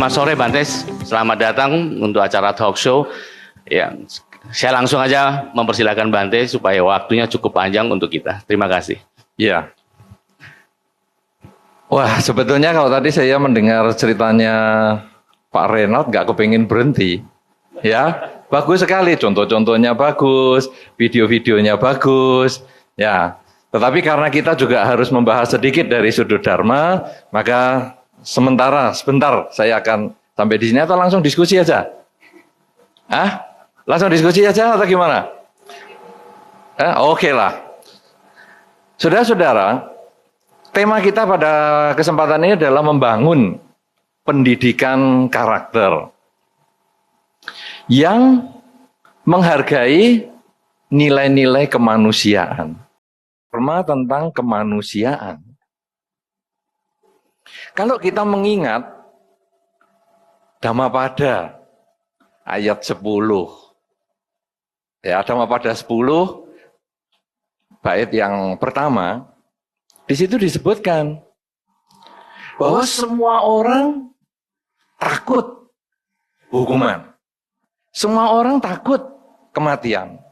Selamat sore Bantes, selamat datang untuk acara talk show. Ya, saya langsung aja mempersilahkan Bantes supaya waktunya cukup panjang untuk kita. Terima kasih. Ya. Wah, sebetulnya kalau tadi saya mendengar ceritanya Pak Renald nggak kepingin berhenti. Ya, bagus sekali, contoh-contohnya bagus, video-videonya bagus. Ya, tetapi karena kita juga harus membahas sedikit dari sudut Dharma, maka sebentar saya akan sampai di sini atau langsung diskusi aja? Langsung diskusi aja atau gimana? Oke lah. Saudara-saudara, tema kita pada kesempatan ini adalah membangun pendidikan karakter yang menghargai nilai-nilai kemanusiaan. Dharma tentang kemanusiaan. Kalau kita mengingat Dhammapada ayat 10. Ya, Dhammapada 10 bait yang pertama, di situ disebutkan bahwa semua orang takut hukuman. Semua orang takut kematian.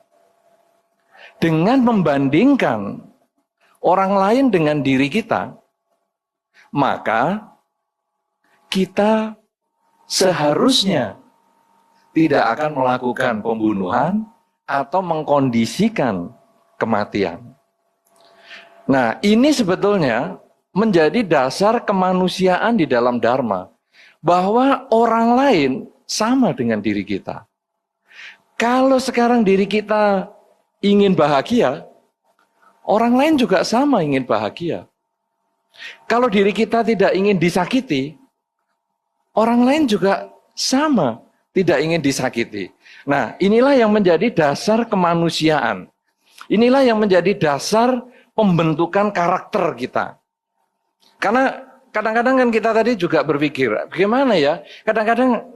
Dengan membandingkan orang lain dengan diri kita, maka kita seharusnya tidak akan melakukan pembunuhan atau mengkondisikan kematian. Nah, ini sebetulnya menjadi dasar kemanusiaan di dalam Dharma, bahwa orang lain sama dengan diri kita. Kalau sekarang diri kita ingin bahagia, orang lain juga sama ingin bahagia. Kalau diri kita tidak ingin disakiti, orang lain juga sama tidak ingin disakiti. Nah, inilah yang menjadi dasar kemanusiaan. Inilah yang menjadi dasar pembentukan karakter kita. Karena kadang-kadang kan kita tadi juga berpikir, bagaimana ya? Kadang-kadang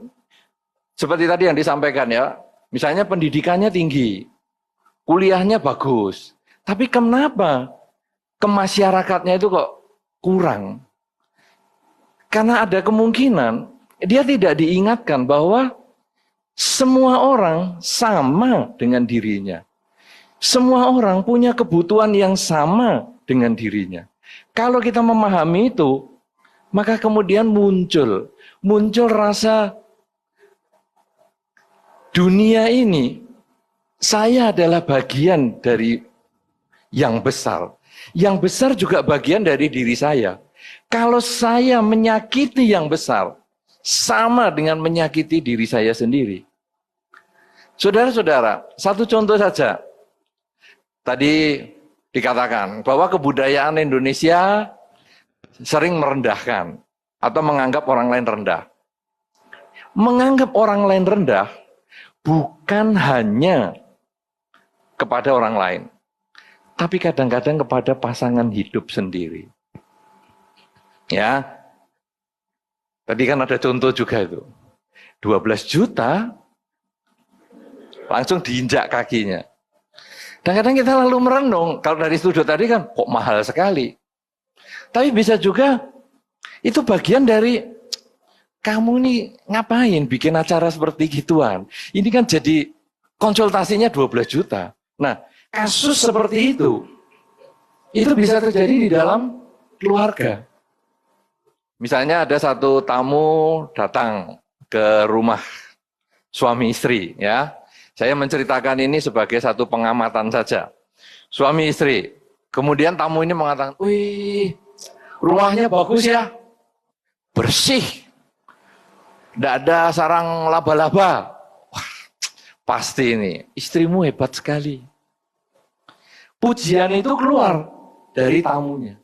seperti tadi yang disampaikan ya, misalnya pendidikannya tinggi, kuliahnya bagus, tapi kenapa kemasyarakatnya itu kok kurang? Karena ada kemungkinan dia tidak diingatkan bahwa semua orang sama dengan dirinya. Semua orang punya kebutuhan yang sama dengan dirinya. Kalau kita memahami itu, maka kemudian muncul rasa dunia ini, saya adalah bagian dari yang besar. Yang besar juga bagian dari diri saya. Kalau saya menyakiti yang besar, sama dengan menyakiti diri saya sendiri. Saudara-saudara, satu contoh saja. Tadi dikatakan bahwa kebudayaan Indonesia sering merendahkan atau menganggap orang lain rendah. Menganggap orang lain rendah bukan hanya kepada orang lain, tapi kadang-kadang kepada pasangan hidup sendiri. Ya, tadi kan ada contoh juga itu. 12 juta langsung diinjak kakinya. Dan kadang kita lalu merenung, kalau dari sudut tadi kan kok mahal sekali. Tapi bisa juga itu bagian dari kamu nih ngapain bikin acara seperti gituan. Ini kan jadi konsultasinya 12 juta. Nah, kasus seperti itu bisa terjadi di dalam keluarga. Misalnya ada satu tamu datang ke rumah suami istri, ya. Saya menceritakan ini sebagai satu pengamatan saja. Suami istri, kemudian tamu ini mengatakan, "Wih, rumahnya bagus ya, bersih, tidak ada sarang laba-laba." Wah, pasti ini istrimu hebat sekali. Pujian itu keluar dari tamunya.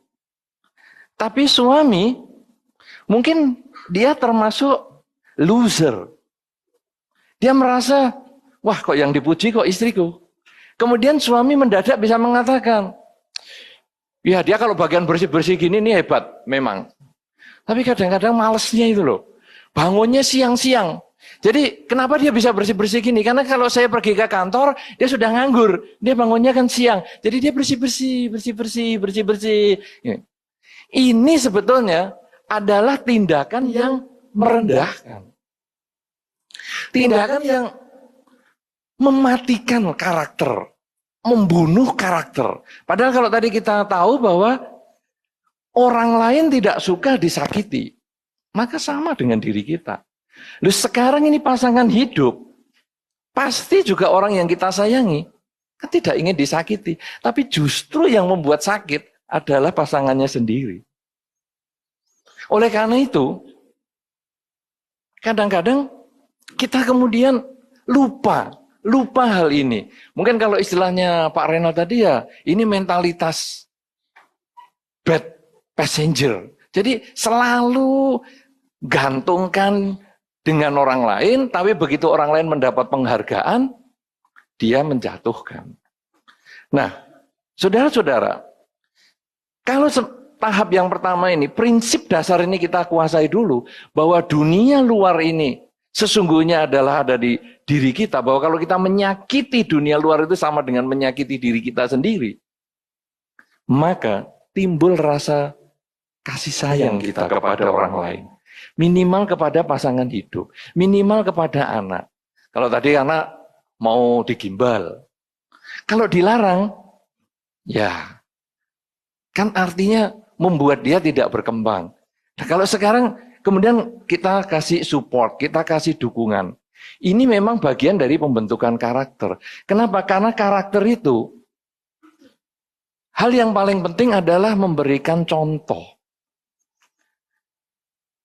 Tapi suami, mungkin dia termasuk loser. Dia merasa, wah kok yang dipuji kok istriku. Kemudian suami mendadak bisa mengatakan, ya dia kalau bagian bersih-bersih gini nih hebat, memang. Tapi kadang-kadang malesnya itu loh. Bangunnya siang-siang. Jadi kenapa dia bisa bersih-bersih gini? Karena kalau saya pergi ke kantor, dia sudah nganggur. Dia bangunnya kan siang. Jadi dia bersih-bersih. Ini sebetulnya adalah tindakan yang merendahkan. Tindakan yang mematikan karakter, membunuh karakter. Padahal kalau tadi kita tahu bahwa orang lain tidak suka disakiti, maka sama dengan diri kita. Lalu sekarang ini pasangan hidup, pasti juga orang yang kita sayangi kan tidak ingin disakiti, tapi justru yang membuat sakit adalah pasangannya sendiri. Oleh karena itu, kadang-kadang kita kemudian lupa hal ini. Mungkin kalau istilahnya Pak Renal tadi ya, ini mentalitas bad passenger. Jadi selalu gantungkan dengan orang lain, tapi begitu orang lain mendapat penghargaan, dia menjatuhkan. Nah, saudara-saudara, kalau tahap yang pertama ini, prinsip dasar ini kita kuasai dulu, bahwa dunia luar ini sesungguhnya adalah ada di diri kita, bahwa kalau kita menyakiti dunia luar itu sama dengan menyakiti diri kita sendiri, maka timbul rasa kasih sayang kita kepada orang lain. Minimal kepada pasangan hidup, minimal kepada anak. Kalau tadi anak mau digimbal, kalau dilarang, ya kan artinya membuat dia tidak berkembang. Nah, kalau sekarang kemudian kita kasih support, kita kasih dukungan. Ini memang bagian dari pembentukan karakter. Kenapa? Karena karakter itu, hal yang paling penting adalah memberikan contoh.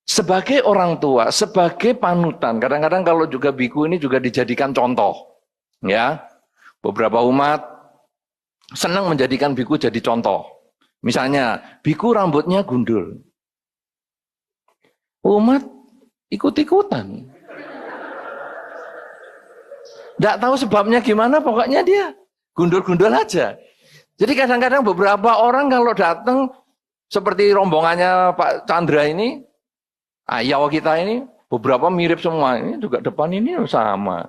Sebagai orang tua, sebagai panutan, kadang-kadang kalau juga biku ini juga dijadikan contoh. Ya, beberapa umat senang menjadikan biku jadi contoh. Misalnya, biku rambutnya gundul. Umat ikut-ikutan. Tidak tahu sebabnya gimana, pokoknya dia gundul-gundul aja. Jadi kadang-kadang beberapa orang kalau datang, seperti rombongannya Pak Chandra ini, ayah kita ini, beberapa mirip semua. Ini juga depan ini sama.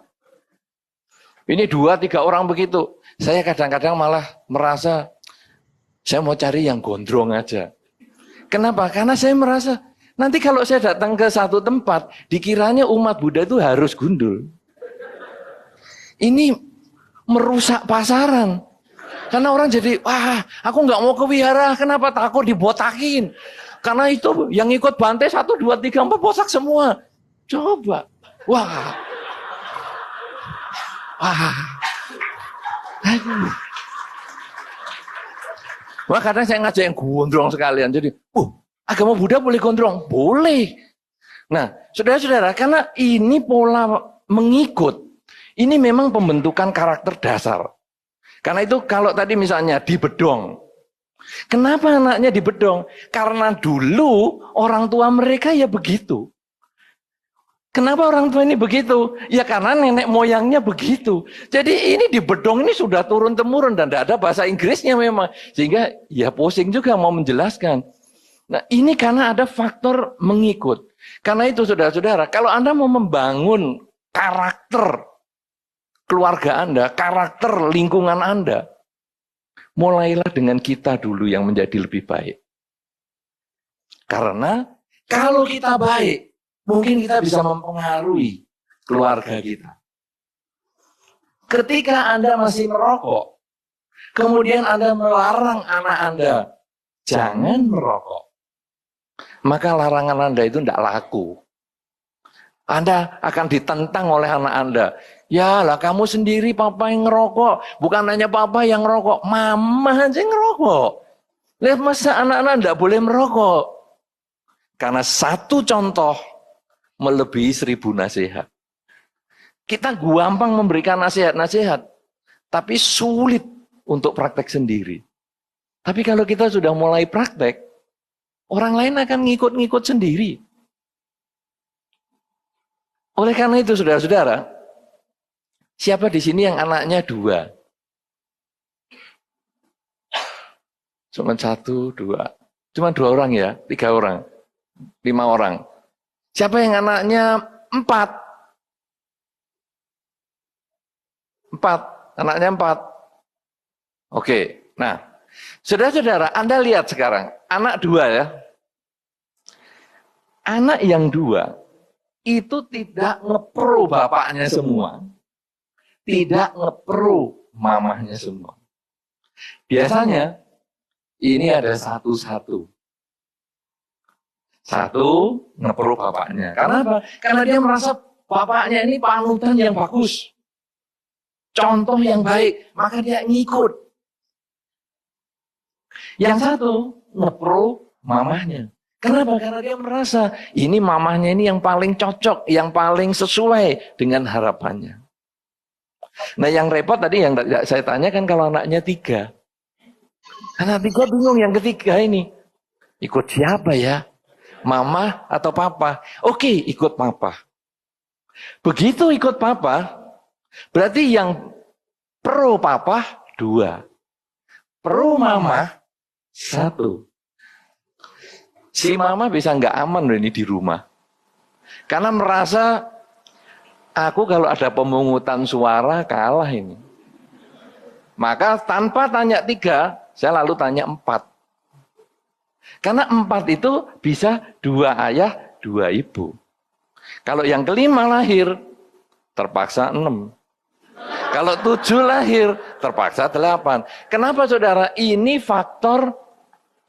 Ini 2-3 orang begitu. Saya kadang-kadang malah merasa, saya mau cari yang gondrong aja. Kenapa? Karena saya merasa, nanti kalau saya datang ke satu tempat, dikiranya umat Buddha itu harus gundul. Ini merusak pasaran. Karena orang jadi, wah aku nggak mau ke wihara, kenapa? Takut dibotakin. Karena itu yang ikut Bante 1, 2, 3, 4 botak semua. Coba. Wah. Aduh. Wah, kadang saya ngajak yang gondrong sekalian. Jadi, agama Buddha boleh gondrong? Boleh. Nah, saudara-saudara, karena ini pola mengikut. Ini memang pembentukan karakter dasar. Karena itu kalau tadi misalnya di bedong. Kenapa anaknya di bedong? Karena dulu orang tua mereka ya begitu. Kenapa orang tua ini begitu? Ya karena nenek moyangnya begitu. Jadi ini di bedong ini sudah turun-temurun dan tidak ada bahasa Inggrisnya memang. Sehingga ya pusing juga mau menjelaskan. Nah ini karena ada faktor mengikut. Karena itu saudara-saudara, kalau Anda mau membangun karakter keluarga Anda, karakter lingkungan Anda, mulailah dengan kita dulu yang menjadi lebih baik. Karena kalau kita baik, mungkin kita bisa mempengaruhi keluarga kita. Ketika Anda masih merokok, kemudian Anda melarang anak Anda, jangan merokok. Maka larangan Anda itu tidak laku. Anda akan ditentang oleh anak Anda. Ya lah kamu sendiri papa yang ngerokok. Bukan hanya papa yang ngerokok. Mama aja ngerokok. Lihat masa anak-anak tidak boleh merokok. Karena satu contoh melebihi 1000 nasihat. Kita gampang memberikan nasihat-nasihat. Tapi sulit untuk praktek sendiri. Tapi kalau kita sudah mulai praktek, orang lain akan ngikut-ngikut sendiri. Oleh karena itu, saudara-saudara, siapa di sini yang anaknya 2? Cuma 1, 2. Cuma 2 orang ya, 3 orang, 5 orang. Siapa yang anaknya 4? 4, anaknya 4. Oke, nah, saudara-saudara, Anda lihat sekarang, anak 2 ya. Anak yang 2, itu tidak ngepro bapaknya semua, tidak ngepro mamahnya semua. Biasanya ini ada satu-satu. Satu ngepro bapaknya. Karena apa? Karena dia merasa bapaknya ini panutan yang bagus. Contoh yang baik, maka dia ngikut. Yang satu ngepro mamahnya. Kenapa? Karena dia merasa ini mamahnya ini yang paling cocok, yang paling sesuai dengan harapannya. Nah yang repot tadi yang saya tanyakan kalau anaknya 3. Anak 3 bingung yang ketiga ini. Ikut siapa ya? Mama atau papa? Oke, ikut papa. Begitu ikut papa, berarti yang pro papa 2. Pro mama 1. Si mama bisa nggak aman loh ini di rumah. Karena merasa aku kalau ada pemungutan suara kalah ini. Maka tanpa tanya 3, saya lalu tanya 4. Karena 4 itu bisa 2 ayah, 2 ibu. Kalau yang kelima lahir, terpaksa 6. Kalau 7 lahir, terpaksa 8. Kenapa saudara? Ini faktor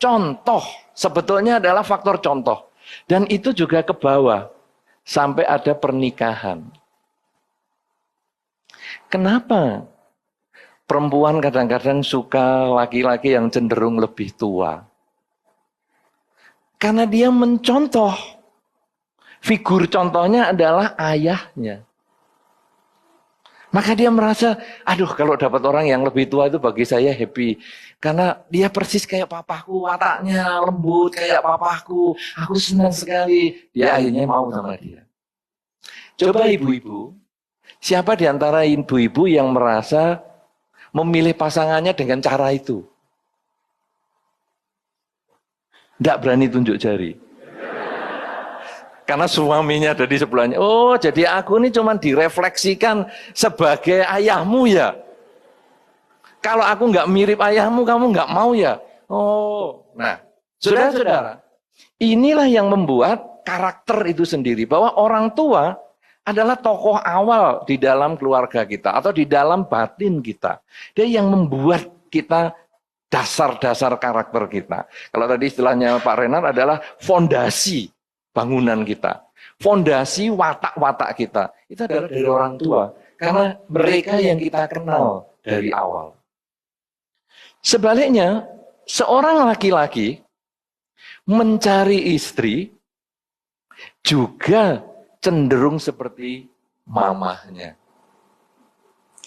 contoh. Sebetulnya adalah faktor contoh. Dan itu juga ke bawah. Sampai ada pernikahan. Kenapa perempuan kadang-kadang suka laki-laki yang cenderung lebih tua? Karena dia mencontoh. Figur contohnya adalah ayahnya. Maka dia merasa, aduh kalau dapat orang yang lebih tua itu bagi saya happy. Karena dia persis kayak papaku, wataknya lembut kayak papaku. Aku senang sekali. Dia akhirnya mau sama dia. Coba ibu-ibu, siapa di antara ibu-ibu yang merasa memilih pasangannya dengan cara itu? Tidak berani tunjuk jari. Karena suaminya ada di sebelahnya. Oh, jadi aku ini cuma direfleksikan sebagai ayahmu ya. Kalau aku nggak mirip ayahmu, kamu nggak mau ya. Oh, nah, saudara-saudara, inilah yang membuat karakter itu sendiri. Bahwa orang tua adalah tokoh awal di dalam keluarga kita atau di dalam batin kita. Dia yang membuat kita dasar-dasar karakter kita. Kalau tadi istilahnya Pak Renat adalah fondasi bangunan kita. Fondasi watak-watak kita. Itu adalah dari orang tua. Karena mereka yang kita kenal dari awal. Sebaliknya, seorang laki-laki mencari istri juga cenderung seperti mamahnya.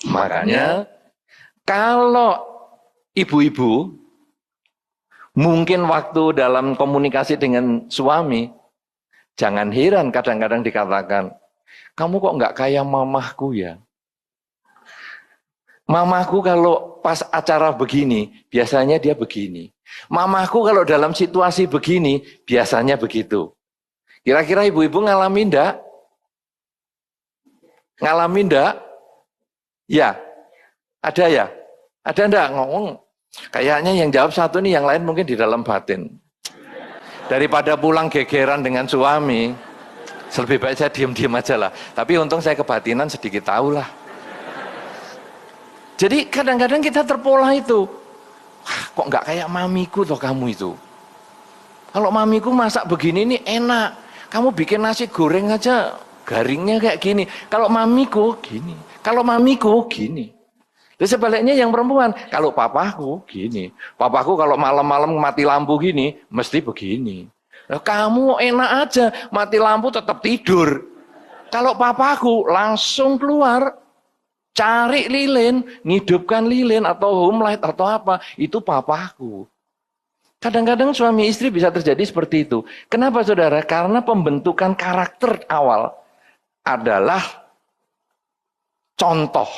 Makanya, kalau ibu-ibu mungkin waktu dalam komunikasi dengan suami, jangan heran kadang-kadang dikatakan, kamu kok nggak kayak mamahku ya? Mamahku kalau pas acara begini, biasanya dia begini. Mamahku kalau dalam situasi begini, biasanya begitu. Kira-kira ibu-ibu ngalamin enggak? Ngalamin enggak? Ya. Ada ya? Ada enggak? Ngomong. Kayaknya yang jawab satu nih, yang lain mungkin di dalam batin. Daripada pulang gegeran dengan suami, lebih baik saya diam-diam aja lah. Tapi untung saya kebatinan sedikit tahu lah. Jadi kadang-kadang kita terpola itu. Kok nggak kayak mamiku toh kamu itu? Kalau mamiku masak begini nih enak. Kamu bikin nasi goreng aja garingnya kayak gini. Kalau mamiku gini. Kalau mamiku gini. Dan sebaliknya yang perempuan, kalau papaku gini. Papaku kalau malam-malam mati lampu gini, mesti begini. Nah, kamu enak aja, mati lampu tetap tidur. Kalau papaku langsung keluar, cari lilin, ngidupkan lilin atau home light atau apa, itu papaku. Kadang-kadang suami istri bisa terjadi seperti itu. Kenapa saudara? Karena pembentukan karakter awal adalah contoh.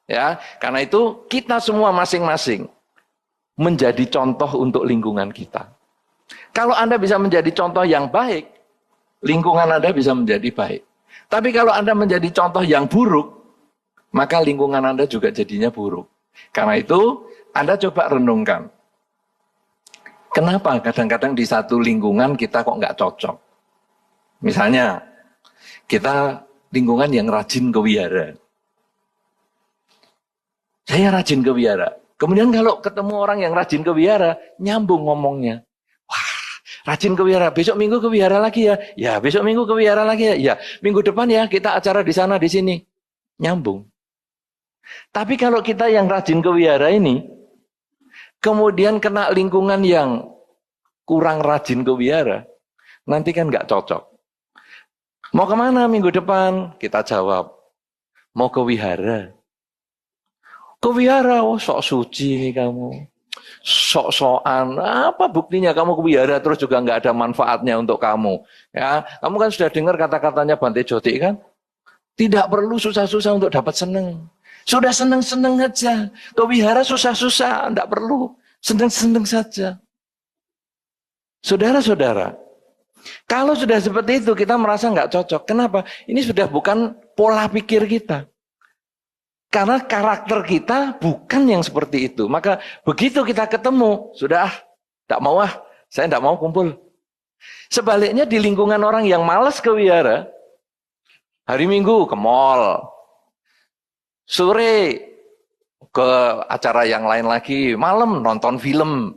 Ya, karena itu kita semua masing-masing menjadi contoh untuk lingkungan kita. Kalau Anda bisa menjadi contoh yang baik, lingkungan Anda bisa menjadi baik. Tapi kalau Anda menjadi contoh yang buruk, maka lingkungan Anda juga jadinya buruk. Karena itu, Anda coba renungkan. Kenapa kadang-kadang di satu lingkungan kita kok nggak cocok? Misalnya, Kita lingkungan yang rajin ke wihara. Saya rajin ke wihara. Kemudian kalau ketemu orang yang rajin ke wihara, nyambung ngomongnya. Wah, rajin ke wihara, besok minggu ke wihara lagi ya. Ya, besok minggu ke wihara lagi ya. Ya, minggu depan ya kita acara di sana, di sini. Nyambung. Tapi kalau kita yang rajin ke wihara ini, kemudian kena lingkungan yang kurang rajin ke wihara, nanti kan nggak cocok. Mau kemana minggu depan? Kita jawab, mau ke wihara. Ke wihara, oh sok suci nih kamu. Sok-sokan, apa buktinya kamu ke wihara terus juga nggak ada manfaatnya untuk kamu. Ya, kamu kan sudah dengar kata-katanya Bante Joti kan? Tidak perlu susah-susah untuk dapat seneng. Sudah seneng-seneng aja. Ke wihara susah-susah, enggak perlu. Seneng-seneng saja. Saudara-saudara, kalau sudah seperti itu kita merasa enggak cocok. Kenapa? Ini sudah bukan pola pikir kita. Karena karakter kita bukan yang seperti itu. Maka begitu kita ketemu, sudah enggak mau saya enggak mau kumpul. Sebaliknya di lingkungan orang yang malas ke wihara, hari Minggu ke mall, sore ke acara yang lain lagi, malam nonton film.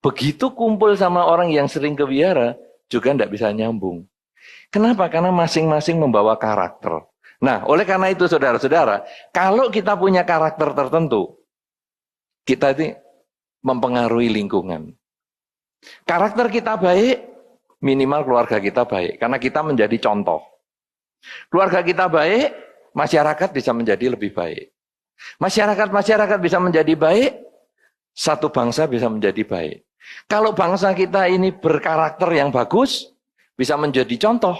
Begitu kumpul sama orang yang sering ke wihara, juga tidak bisa nyambung. Kenapa? Karena masing-masing membawa karakter. Nah, oleh karena itu saudara-saudara, kalau kita punya karakter tertentu, kita ini mempengaruhi lingkungan. Karakter kita baik, minimal keluarga kita baik, karena kita menjadi contoh. Keluarga kita baik, masyarakat bisa menjadi lebih baik. Masyarakat bisa menjadi baik, satu bangsa bisa menjadi baik. Kalau bangsa kita ini berkarakter yang bagus, bisa menjadi contoh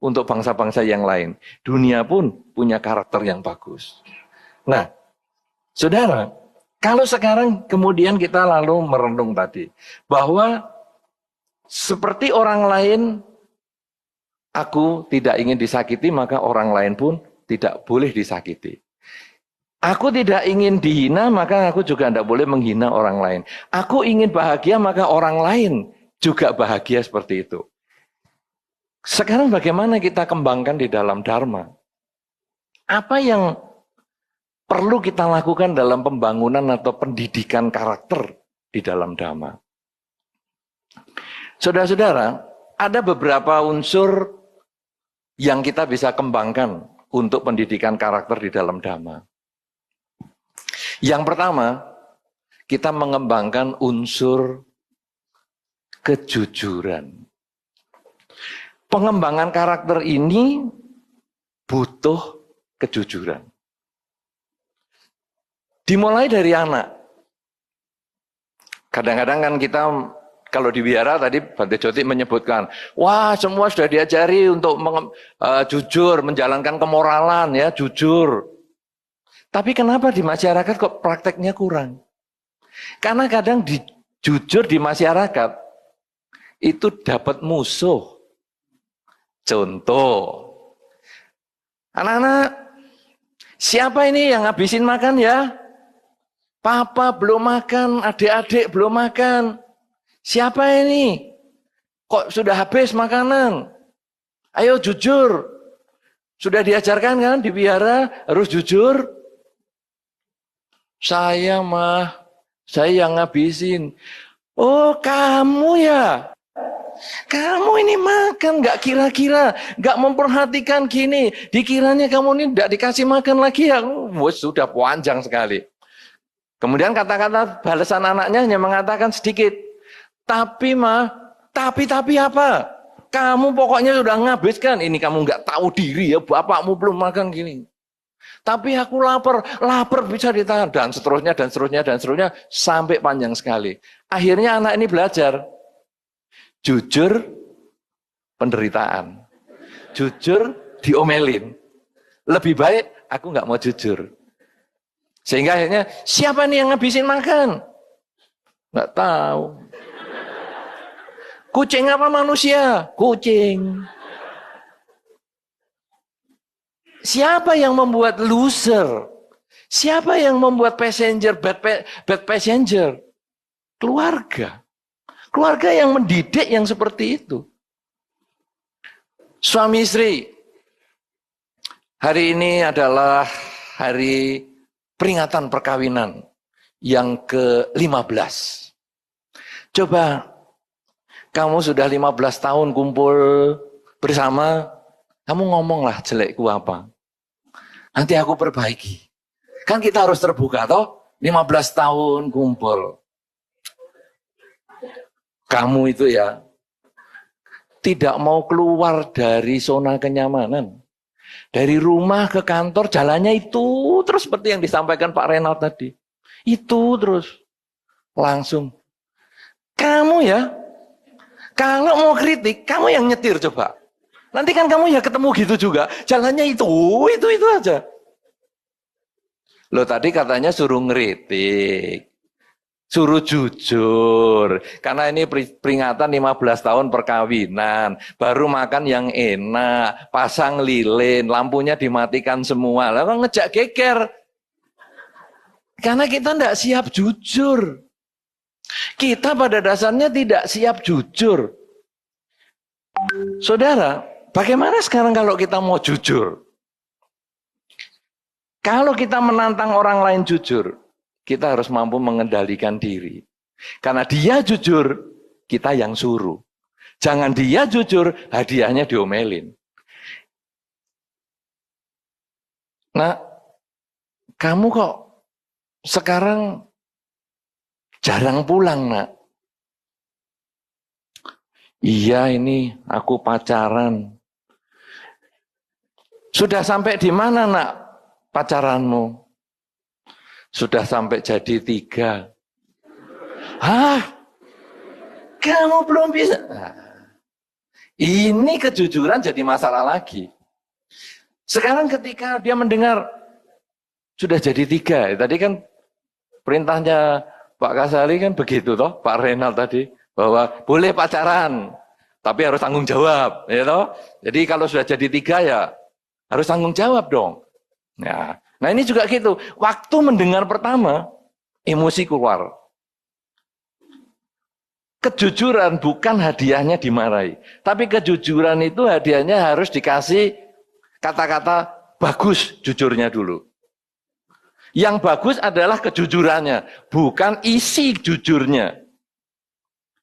untuk bangsa-bangsa yang lain. Dunia pun punya karakter yang bagus. Nah, saudara, kalau sekarang kemudian kita lalu merenung tadi, bahwa seperti orang lain, aku tidak ingin disakiti, maka orang lain pun tidak boleh disakiti. Aku tidak ingin dihina, maka aku juga tidak boleh menghina orang lain. Aku ingin bahagia, maka orang lain juga bahagia seperti itu. Sekarang bagaimana kita kembangkan di dalam Dharma? Apa yang perlu kita lakukan dalam pembangunan atau pendidikan karakter di dalam Dhamma? Saudara-saudara, ada beberapa unsur yang kita bisa kembangkan untuk pendidikan karakter di dalam Dhamma. Yang pertama, kita mengembangkan unsur kejujuran. Pengembangan karakter ini butuh kejujuran. Dimulai dari anak. Kadang-kadang kan kita kalau di wihara tadi Bante Joti menyebutkan, wah semua sudah diajari untuk jujur, menjalankan kemoralan ya, jujur. Tapi kenapa di masyarakat kok prakteknya kurang? Karena kadang jujur di masyarakat itu dapat musuh. Contoh, anak-anak, siapa ini yang ngabisin makan ya? Papa belum makan, adik-adik belum makan. Siapa ini? Kok sudah habis makanan? Ayo jujur. Sudah diajarkan kan di wihara harus jujur? Saya mah, saya yang ngabisin. Oh kamu ya? Kamu ini makan nggak kira-kira, nggak memperhatikan gini. Dikiranya kamu ini nggak dikasih makan lagi ya? Sudah panjang sekali. Kemudian kata-kata balasan anaknya hanya mengatakan sedikit. Tapi mah, tapi apa? Kamu pokoknya sudah ngabiskan. Ini kamu nggak tahu diri ya, bapakmu belum makan gini. Tapi aku lapar bisa ditahan dan seterusnya sampai panjang sekali. Akhirnya anak ini belajar jujur penderitaan, jujur diomelin. Lebih baik aku nggak mau jujur. Sehingga akhirnya siapa nih yang ngabisin makan? Nggak tahu. Kucing apa manusia? Kucing. Siapa yang membuat loser? Siapa yang membuat passenger bad passenger? Keluarga. Keluarga yang mendidik yang seperti itu. Suami istri, hari ini adalah hari peringatan perkawinan yang ke-15. Coba, kamu sudah 15 tahun kumpul bersama, kamu ngomonglah jelekku apa. Nanti aku perbaiki. Kan kita harus terbuka toh, 15 tahun kumpul. Kamu itu ya, tidak mau keluar dari zona kenyamanan. Dari rumah ke kantor jalannya itu terus seperti yang disampaikan Pak Renald tadi. Itu terus. Langsung. Kamu ya, kalau mau kritik, kamu yang nyetir coba. Nanti kan kamu ya ketemu gitu juga. Jalannya itu aja. Loh tadi katanya suruh ngeritik. Suruh jujur, karena ini peringatan 15 tahun perkawinan, baru makan yang enak, pasang lilin, lampunya dimatikan semua, lalu ngejak geger. Karena kita tidak siap jujur. Kita pada dasarnya tidak siap jujur. Saudara, bagaimana sekarang kalau kita mau jujur? Kalau kita menantang orang lain jujur, kita harus mampu mengendalikan diri. Karena dia jujur, kita yang suruh. Jangan dia jujur, hadiahnya diomelin. Nah, kamu kok sekarang jarang pulang, nak? Iya, ini aku pacaran. Sudah sampai di mana, nak, pacaranmu? Sudah sampai jadi 3. Hah? Kamu belum bisa? Nah, ini kejujuran jadi masalah lagi. Sekarang ketika dia mendengar sudah jadi 3, tadi kan perintahnya Pak Kasali kan begitu toh, Pak Renald tadi, bahwa boleh pacaran, tapi harus tanggung jawab, ya toh. Jadi kalau sudah jadi 3 ya harus tanggung jawab dong. Nah ini juga gitu, waktu mendengar pertama, emosi keluar. Kejujuran bukan hadiahnya dimarahi, tapi kejujuran itu hadiahnya harus dikasih kata-kata bagus jujurnya dulu. Yang bagus adalah kejujurannya, bukan isi jujurnya.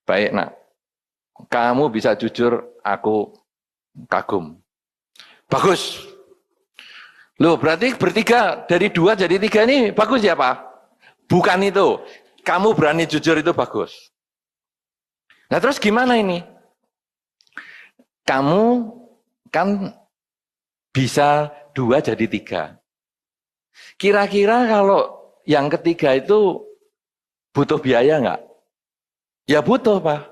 Baik, nak, kamu bisa jujur, aku kagum. Bagus. Loh, berarti bertiga, dari 2 jadi 3 ini bagus ya Pak? Bukan itu. Kamu berani jujur itu bagus. Nah terus gimana ini? Kamu kan bisa 2 jadi 3. Kira-kira kalau yang ketiga itu butuh biaya nggak? Ya butuh Pak.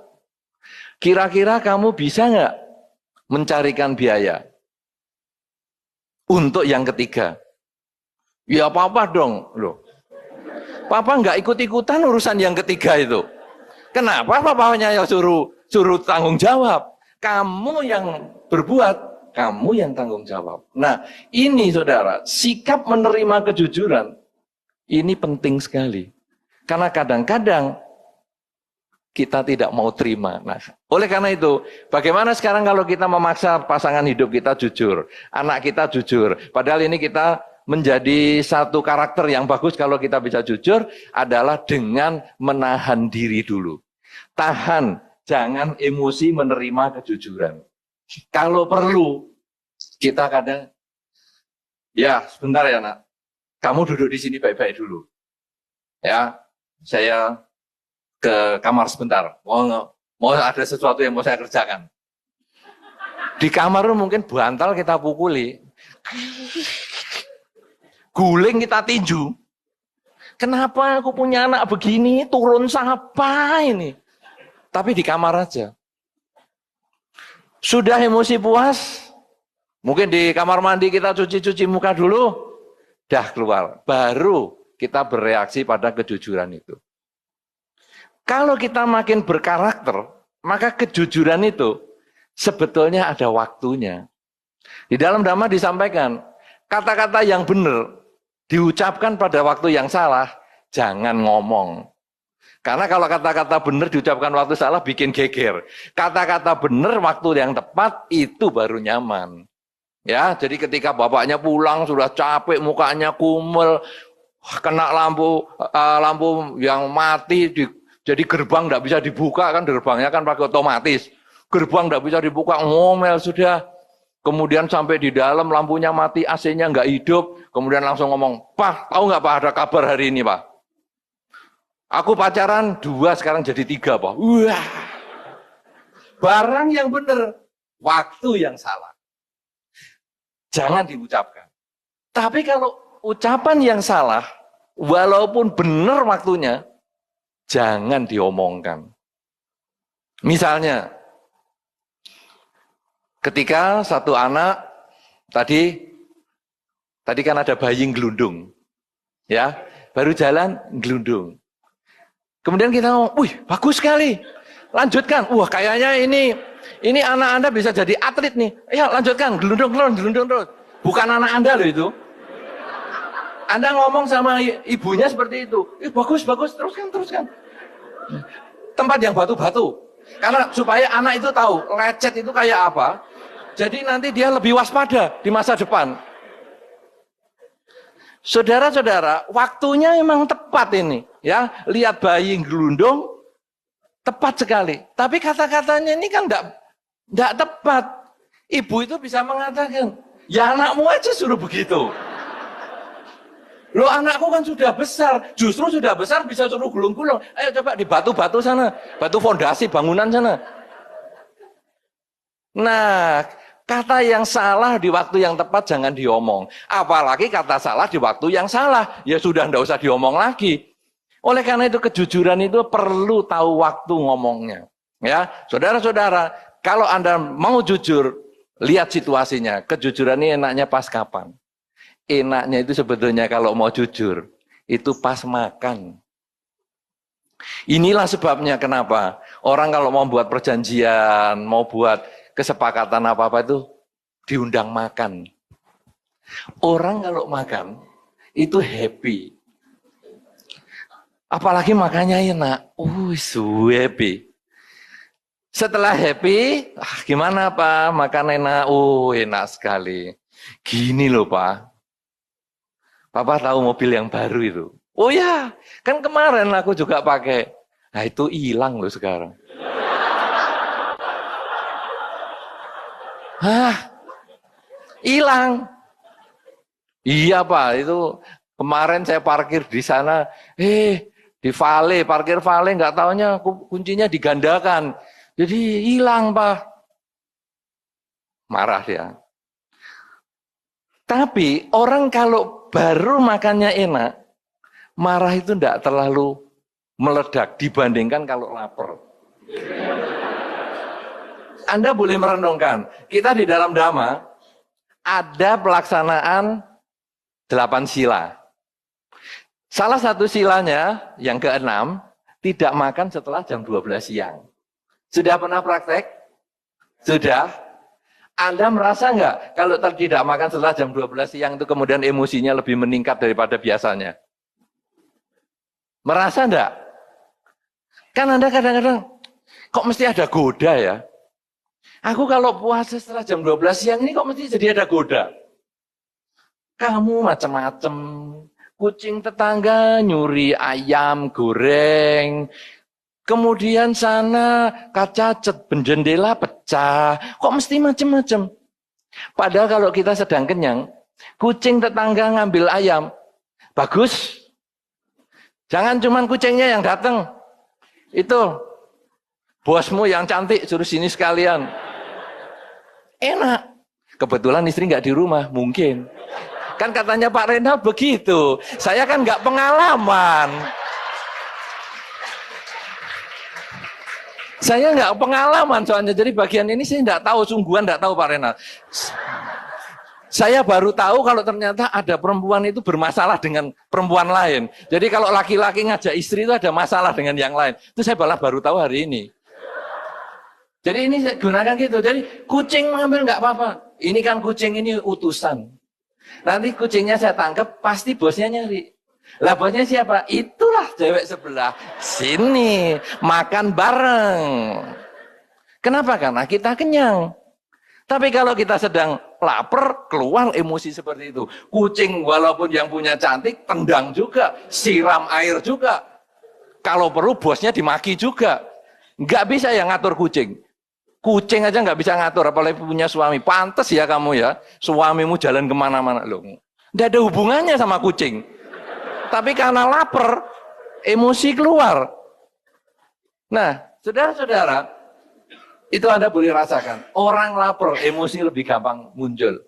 Kira-kira kamu bisa nggak mencarikan biaya? Untuk yang ketiga. Ya Papa dong. Loh. Papa nggak ikut-ikutan urusan yang ketiga itu. Kenapa Papanya yang suruh tanggung jawab? Kamu yang berbuat, kamu yang tanggung jawab. Nah ini saudara, sikap menerima kejujuran, ini penting sekali. Karena kadang-kadang kita tidak mau terima. Nah, oleh karena itu, bagaimana sekarang kalau kita memaksa pasangan hidup kita jujur, anak kita jujur, padahal ini kita menjadi satu karakter yang bagus kalau kita bisa jujur, adalah dengan menahan diri dulu. Tahan, jangan emosi menerima kejujuran. Kalau perlu, kita kadang, ya sebentar ya nak, kamu duduk di sini baik-baik dulu. Ya, saya ke kamar sebentar, mau ada sesuatu yang mau saya kerjakan. Di kamar mungkin bantal kita pukuli, guling kita tinju. Kenapa aku punya anak begini, turun siapa ini? Tapi di kamar aja. Sudah emosi puas, mungkin di kamar mandi kita cuci-cuci muka dulu, dah keluar. Baru kita bereaksi pada kejujuran itu. Kalau kita makin berkarakter, maka kejujuran itu sebetulnya ada waktunya. Di dalam Dhamma disampaikan, kata-kata yang benar diucapkan pada waktu yang salah, jangan ngomong. Karena kalau kata-kata benar diucapkan waktu salah bikin geger. Kata-kata benar waktu yang tepat itu baru nyaman. Ya, jadi ketika bapaknya pulang sudah capek, mukanya kumel, kena lampu yang mati, jadi gerbang tidak bisa dibuka kan, gerbangnya kan pakai otomatis. Gerbang tidak bisa dibuka, ngomel sudah. Kemudian sampai di dalam lampunya mati, AC-nya nggak hidup. Kemudian langsung ngomong, Pak, tahu nggak Pak ada kabar hari ini Pak? Aku pacaran 2 sekarang jadi 3 Pak. Wah, barang yang benar, waktu yang salah. Jangan diucapkan. Tapi kalau ucapan yang salah, walaupun benar waktunya, jangan diomongkan. Misalnya, ketika satu anak, tadi kan ada bayi gelundung, ya, baru jalan gelundung. Kemudian kita ngomong, wih bagus sekali, lanjutkan. Wah kayaknya ini anak Anda bisa jadi atlet nih. Ya lanjutkan, gelundung terus. Bukan anak Anda loh itu. Anda ngomong sama ibunya seperti itu. Bagus, teruskan. Tempat yang batu-batu. Karena supaya anak itu tahu, lecet itu kayak apa. Jadi nanti dia lebih waspada di masa depan. Saudara-saudara, waktunya memang tepat ini. Ya, lihat bayi gelundung, tepat sekali. Tapi kata-katanya ini kan enggak tepat. Ibu itu bisa mengatakan, ya anakmu aja suruh begitu. Loh anakku kan sudah besar, justru sudah besar bisa suruh gulung-gulung. Ayo coba di batu-batu sana, batu fondasi bangunan sana. Nah, kata yang salah di waktu yang tepat jangan diomong. Apalagi kata salah di waktu yang salah, ya sudah tidak usah diomong lagi. Oleh karena itu kejujuran itu perlu tahu waktu ngomongnya. Ya, saudara-saudara, kalau Anda mau jujur, lihat situasinya. Kejujuran ini enaknya pas kapan? Enaknya itu sebetulnya kalau mau jujur, itu pas makan. Inilah sebabnya kenapa orang kalau mau buat perjanjian, mau buat kesepakatan apa-apa itu diundang makan. Orang kalau makan itu happy. Apalagi makannya enak. So happy. Setelah happy, gimana Pak? Makan enak. Enak sekali. Gini loh Pak. Papa tahu mobil yang baru itu. Oh ya, kan kemarin aku juga pakai. Nah itu hilang loh sekarang. Hilang. Iya Pak, itu kemarin saya parkir di sana, di Vale, parkir Vale, nggak taunya kuncinya digandakan. Jadi hilang Pak. Marah dia. Tapi orang kalau baru makannya enak, marah itu enggak terlalu meledak dibandingkan kalau lapar. Anda boleh merenungkan, kita di dalam Dhamma ada pelaksanaan 8 sila. Salah satu silanya, yang ke-6, tidak makan setelah jam 12 siang. Sudah pernah praktek? Sudah? Anda merasa nggak kalau tidak makan setelah jam 12 siang itu kemudian emosinya lebih meningkat daripada biasanya? Merasa enggak? Kan Anda kadang-kadang, kok mesti ada goda ya? Aku kalau puasa setelah jam 12 siang ini kok mesti jadi ada goda? Kamu macam-macam. Kucing tetangga nyuri ayam goreng. Kemudian sana kaca jendela pecah. Kok mesti macam-macam? Padahal kalau kita sedang kenyang, kucing tetangga ngambil ayam. Bagus. Jangan cuma kucingnya yang datang. Itu bosmu yang cantik suruh sini sekalian. Enak. Kebetulan istri nggak di rumah, mungkin. Kan katanya Pak Renald begitu. Saya kan nggak pengalaman. Saya nggak pengalaman soalnya, jadi bagian ini saya nggak tahu, sungguhan nggak tahu Pak Renald. Saya baru tahu kalau ternyata ada perempuan itu bermasalah dengan perempuan lain. Jadi kalau laki-laki ngajak istri itu ada masalah dengan yang lain. Itu saya baru tahu hari ini. Jadi ini saya gunakan gitu. Jadi kucing mengambil nggak apa-apa. Ini kan kucing ini utusan. Nanti kucingnya saya tangkap, pasti bosnya nyari. Lah bosnya siapa? Itulah cewek sebelah, sini, makan bareng. Kenapa? Karena kita kenyang. Tapi kalau kita sedang lapar, keluar emosi seperti itu. Kucing walaupun yang punya cantik, tendang juga, siram air juga. Kalau perlu bosnya dimaki juga. Nggak bisa ya ngatur kucing. Kucing aja nggak bisa ngatur, apalagi punya suami. Pantes ya kamu ya, suamimu jalan kemana-mana. Loh, nggak ada hubungannya sama kucing. Tapi karena lapar, emosi keluar. Nah, saudara-saudara, itu Anda boleh rasakan. Orang lapar, emosi lebih gampang muncul.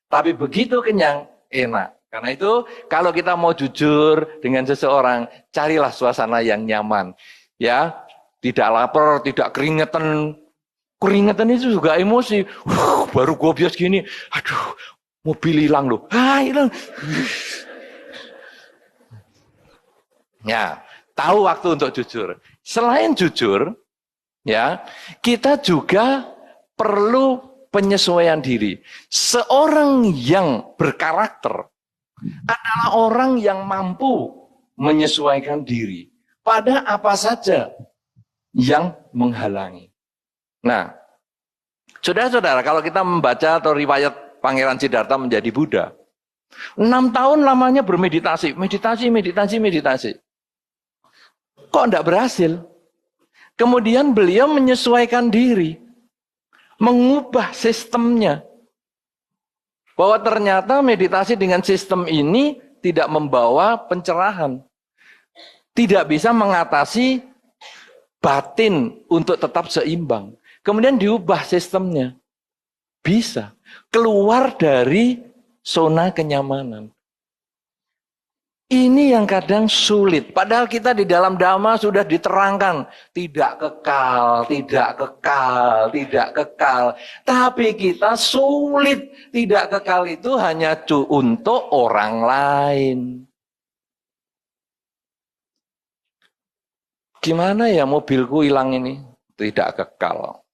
Tapi begitu kenyang, enak. Karena itu, kalau kita mau jujur dengan seseorang, carilah suasana yang nyaman. Ya, tidak lapar, tidak keringetan. Keringetan itu juga emosi. Baru gobias gini, aduh, mobil hilang loh. Hilang. Ya, tahu waktu untuk jujur. Selain jujur, ya, kita juga perlu penyesuaian diri. Seorang yang berkarakter adalah orang yang mampu menyesuaikan diri pada apa saja yang menghalangi. Nah, saudara-saudara, kalau kita membaca atau riwayat Pangeran Siddhartha menjadi Buddha, 6 tahun lamanya bermeditasi, meditasi. Kok enggak berhasil? Kemudian beliau menyesuaikan diri, mengubah sistemnya. Bahwa ternyata meditasi dengan sistem ini tidak membawa pencerahan. Tidak bisa mengatasi batin untuk tetap seimbang. Kemudian diubah sistemnya. Bisa. Keluar dari zona kenyamanan. Ini yang kadang sulit. Padahal kita di dalam Dhamma sudah diterangkan. Tidak kekal, tidak kekal, tidak kekal. Tapi kita sulit. Tidak kekal itu hanya untuk orang lain. Gimana ya mobilku hilang ini? Tidak kekal.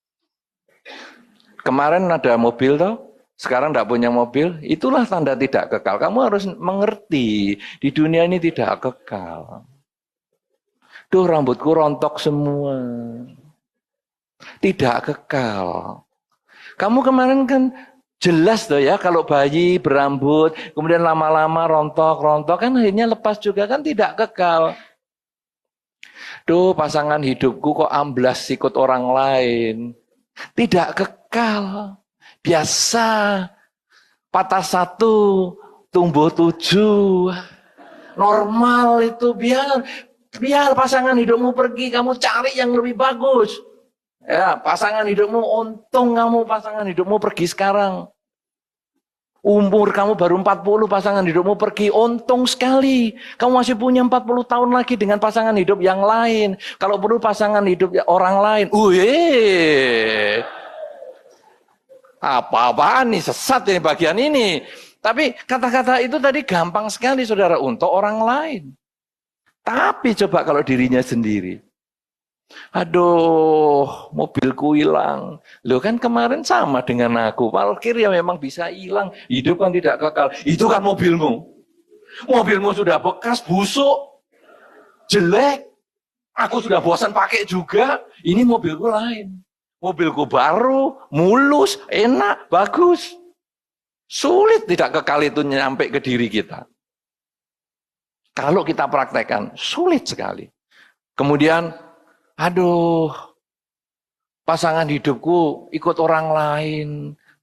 Kemarin ada mobil toh. Sekarang tidak punya mobil, itulah tanda tidak kekal. Kamu harus mengerti, di dunia ini tidak kekal. Duh, rambutku rontok semua. Tidak kekal. Kamu kemarin kan jelas tuh ya, kalau bayi berambut, kemudian lama-lama rontok, kan akhirnya lepas juga, kan tidak kekal. Duh, pasangan hidupku kok amblas ikut orang lain. Tidak kekal. Biasa, patah 1, tumbuh 7. Normal itu, biar pasangan hidupmu pergi, kamu cari yang lebih bagus. Ya, pasangan hidupmu, untung kamu pasangan hidupmu pergi sekarang. Umur kamu baru 40, pasangan hidupmu pergi, untung sekali. Kamu masih punya 40 tahun lagi dengan pasangan hidup yang lain. Kalau perlu pasangan hidup orang lain, apa-apaan nih, sesat ini bagian ini. Tapi kata-kata itu tadi gampang sekali saudara untuk orang lain. Tapi coba kalau dirinya sendiri. Aduh, mobilku hilang. Loh kan kemarin sama dengan aku. Parkir ya memang bisa hilang. Hidup kan tidak kekal. Itu kan mobilmu. Mobilmu sudah bekas, busuk, jelek. Aku sudah bosan pakai juga. Ini mobilku lain. Mobilku baru, mulus, enak, bagus. Sulit tidak kekal itu nyampe ke diri kita. Kalau kita praktekkan, sulit sekali. Kemudian, aduh, pasangan hidupku ikut orang lain.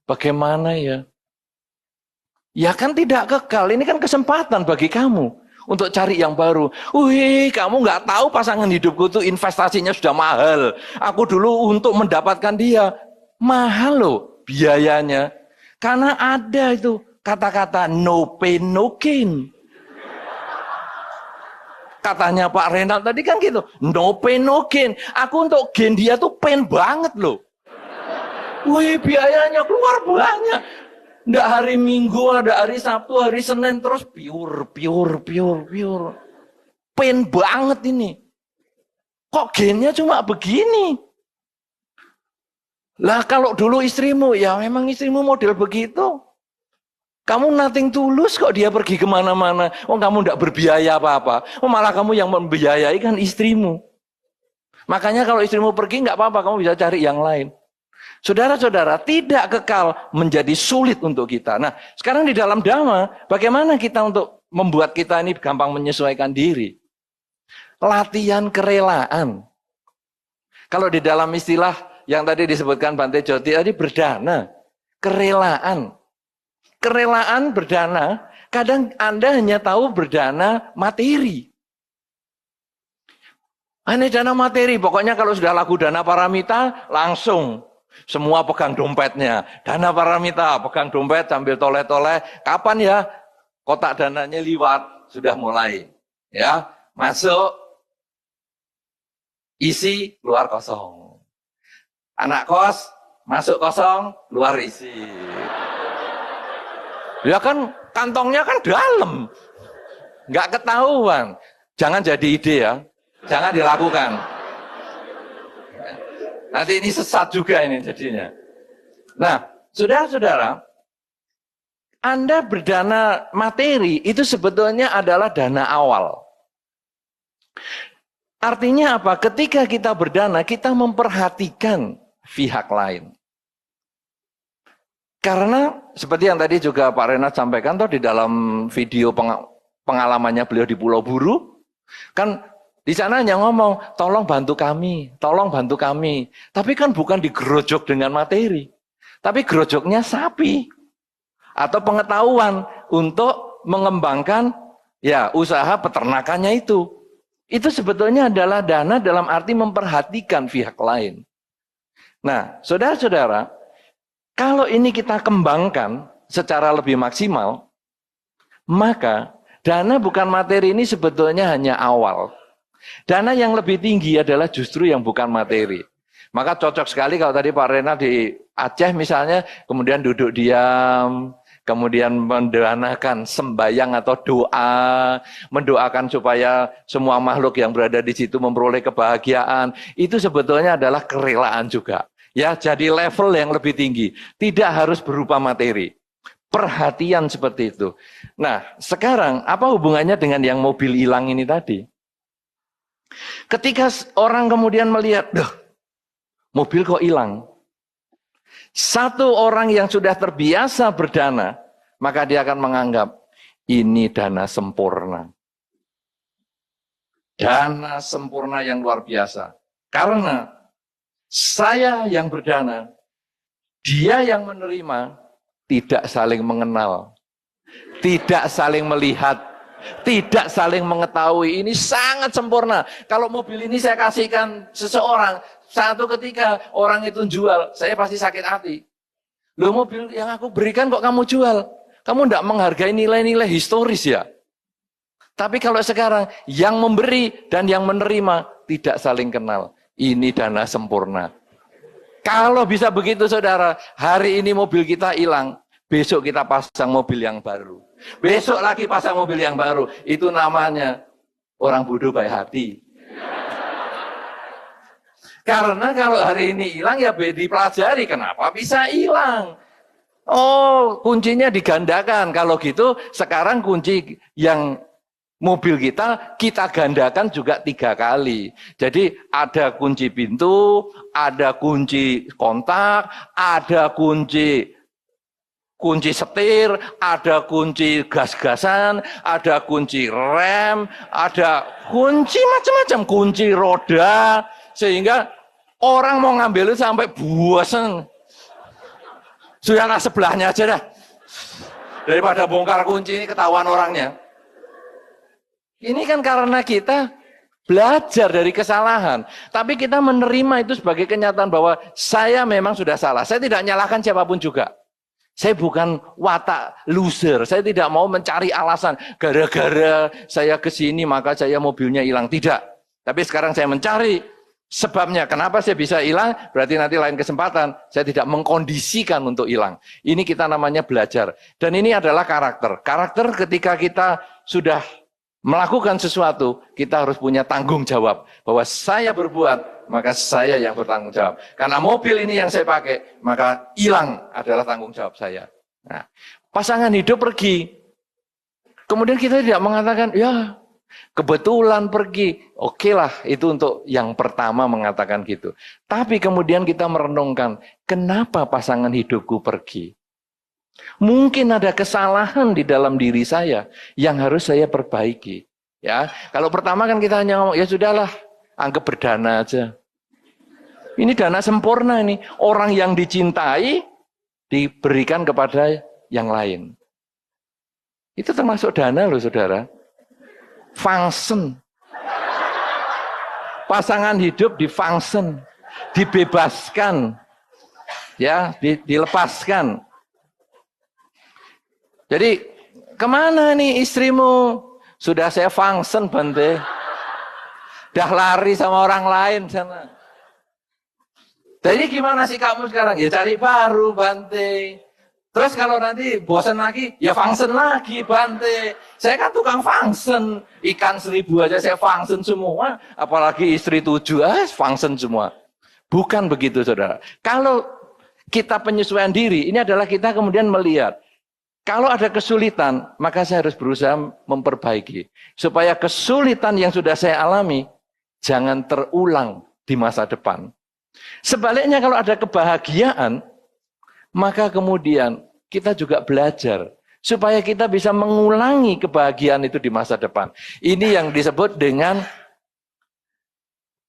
Bagaimana ya? Ya kan tidak kekal, ini kan kesempatan bagi kamu. Untuk cari yang baru. Kamu nggak tahu pasangan hidupku tuh investasinya sudah mahal. Aku dulu untuk mendapatkan dia. Mahal loh biayanya. Karena ada itu kata-kata no pain no gain. Katanya Pak Renal tadi kan gitu. No pain no gain. Aku untuk gain dia tuh pain banget loh. Biayanya keluar banyak. Nggak hari Minggu, ada hari Sabtu, hari Senin, terus pure. Pain banget ini. Kok gainnya cuma begini? Lah kalau dulu istrimu, ya memang istrimu model begitu. Kamu nothing tulus kok dia pergi kemana-mana. Oh kamu tidak berbiaya apa-apa. Oh malah kamu yang membiayai kan istrimu. Makanya kalau istrimu pergi nggak apa-apa, kamu bisa cari yang lain. Saudara-saudara, tidak kekal menjadi sulit untuk kita. Nah, sekarang di dalam Dhamma, bagaimana kita untuk membuat kita ini gampang menyesuaikan diri? Latihan kerelaan. Kalau di dalam istilah yang tadi disebutkan Bante Joti tadi berdana, kerelaan. Kerelaan berdana, kadang Anda hanya tahu berdana materi. Ini dana materi, pokoknya kalau sudah lagu dana paramita, langsung semua pegang dompetnya. Dana paramita, pegang dompet sambil toleh-toleh. Kapan ya kotak dananya liwat? Sudah mulai. Ya, masuk, isi, keluar kosong. Anak kos, masuk kosong, keluar isi. Ya kan kantongnya kan dalam. Nggak ketahuan. Jangan jadi ide ya. Jangan dilakukan. Nanti ini sesat juga ini jadinya. Nah, saudara-saudara, Anda berdana materi itu sebetulnya adalah dana awal. Artinya apa? Ketika kita berdana, kita memperhatikan pihak lain. Karena seperti yang tadi juga Pak Renat sampaikan di dalam video pengalamannya beliau di Pulau Buru, kan di sana hanya ngomong, tolong bantu kami, tolong bantu kami. Tapi kan bukan digerojok dengan materi, tapi gerojoknya sapi atau pengetahuan untuk mengembangkan ya usaha peternakannya itu. Itu sebetulnya adalah dana dalam arti memperhatikan pihak lain. Nah, saudara-saudara, kalau ini kita kembangkan secara lebih maksimal, maka dana bukan materi ini sebetulnya hanya awal. Dana yang lebih tinggi adalah justru yang bukan materi. Maka cocok sekali kalau tadi Pak Rena di Aceh misalnya, kemudian duduk diam, kemudian mendanakan sembayang atau doa, mendoakan supaya semua makhluk yang berada di situ memperoleh kebahagiaan. Itu sebetulnya adalah kerelaan juga. Ya, jadi level yang lebih tinggi. Tidak harus berupa materi. Perhatian seperti itu. Nah, sekarang apa hubungannya dengan yang mobil hilang ini tadi? Ketika orang kemudian melihat, mobil kok hilang. Satu orang yang sudah terbiasa berdana, maka dia akan menganggap, ini dana sempurna. Dana sempurna yang luar biasa. Karena saya yang berdana, dia yang menerima, tidak saling mengenal, tidak saling melihat, tidak saling mengetahui. Ini sangat sempurna. Kalau mobil ini saya kasihkan seseorang, satu ketika orang itu jual, saya pasti sakit hati. Loh, mobil yang aku berikan kok kamu jual? Kamu tidak menghargai nilai-nilai historis ya? Tapi kalau sekarang yang memberi dan yang menerima tidak saling kenal. Ini dana sempurna. Kalau bisa begitu saudara, hari ini mobil kita hilang, besok kita pasang mobil yang baru. Besok lagi pasang mobil yang baru. Itu namanya orang bodoh baik hati. Karena kalau hari ini hilang ya dipelajari kenapa bisa hilang. Oh, kuncinya digandakan. Kalau gitu sekarang kunci yang mobil kita gandakan juga 3 kali. Jadi ada kunci pintu, ada kunci kontak, ada kunci setir, ada kunci gas-gasan, ada kunci rem, ada kunci macam-macam, kunci roda, sehingga orang mau ngambil itu sampai bosan. Sudahlah sebelahnya aja dah. Daripada bongkar kunci ini ketahuan orangnya. Ini kan karena kita belajar dari kesalahan. Tapi kita menerima itu sebagai kenyataan bahwa saya memang sudah salah. Saya tidak nyalahkan siapapun juga. Saya bukan watak loser. Saya tidak mau mencari alasan. Gara-gara saya kesini maka saya mobilnya hilang. Tidak. Tapi sekarang saya mencari sebabnya. Kenapa saya bisa hilang? Berarti nanti lain kesempatan. Saya tidak mengkondisikan untuk hilang. Ini kita namanya belajar. Dan ini adalah karakter. Karakter ketika kita sudah melakukan sesuatu, kita harus punya tanggung jawab. Bahwa saya berbuat, maka saya yang bertanggung jawab. Karena mobil ini yang saya pakai, maka hilang adalah tanggung jawab saya. Nah, pasangan hidup pergi. Kemudian kita tidak mengatakan, ya kebetulan pergi. Oke lah, itu untuk yang pertama mengatakan gitu. Tapi kemudian kita merenungkan, kenapa pasangan hidupku pergi? Mungkin ada kesalahan di dalam diri saya yang harus saya perbaiki. Ya, kalau pertama kan kita hanya ngomong, ya sudahlah, anggap berdana aja. Ini dana sempurna ini. Orang yang dicintai diberikan kepada yang lain. Itu termasuk dana loh saudara. Function. Pasangan hidup di-function. Dibebaskan. Ya, dilepaskan. Jadi, kemana nih istrimu? Sudah saya function, Bante. Dah lari sama orang lain sana. Jadi gimana sih kamu sekarang? Ya cari baru, Bante. Terus kalau nanti bosan lagi, ya function lagi, Bante. Saya kan tukang function. Ikan 1000 aja saya function semua. Apalagi istri 7, function semua. Bukan begitu, saudara. Kalau kita penyesuaian diri, ini adalah kita kemudian melihat. Kalau ada kesulitan, maka saya harus berusaha memperbaiki. Supaya kesulitan yang sudah saya alami, jangan terulang di masa depan. Sebaliknya kalau ada kebahagiaan, maka kemudian kita juga belajar supaya kita bisa mengulangi kebahagiaan itu di masa depan. Ini yang disebut dengan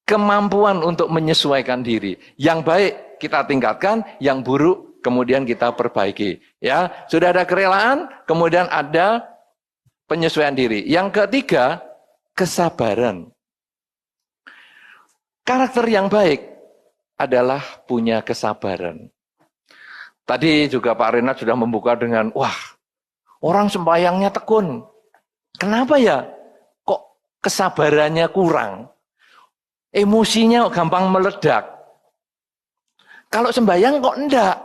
kemampuan untuk menyesuaikan diri. Yang baik kita tingkatkan, yang buruk kemudian kita perbaiki. Ya, sudah ada kerelaan, kemudian ada penyesuaian diri. Yang ketiga, kesabaran. Karakter yang baik adalah punya kesabaran. Tadi juga Pak Renat sudah membuka dengan, wah, orang sembahyangnya tekun. Kenapa ya? Kok kesabarannya kurang? Emosinya gampang meledak. Kalau sembahyang kok enggak?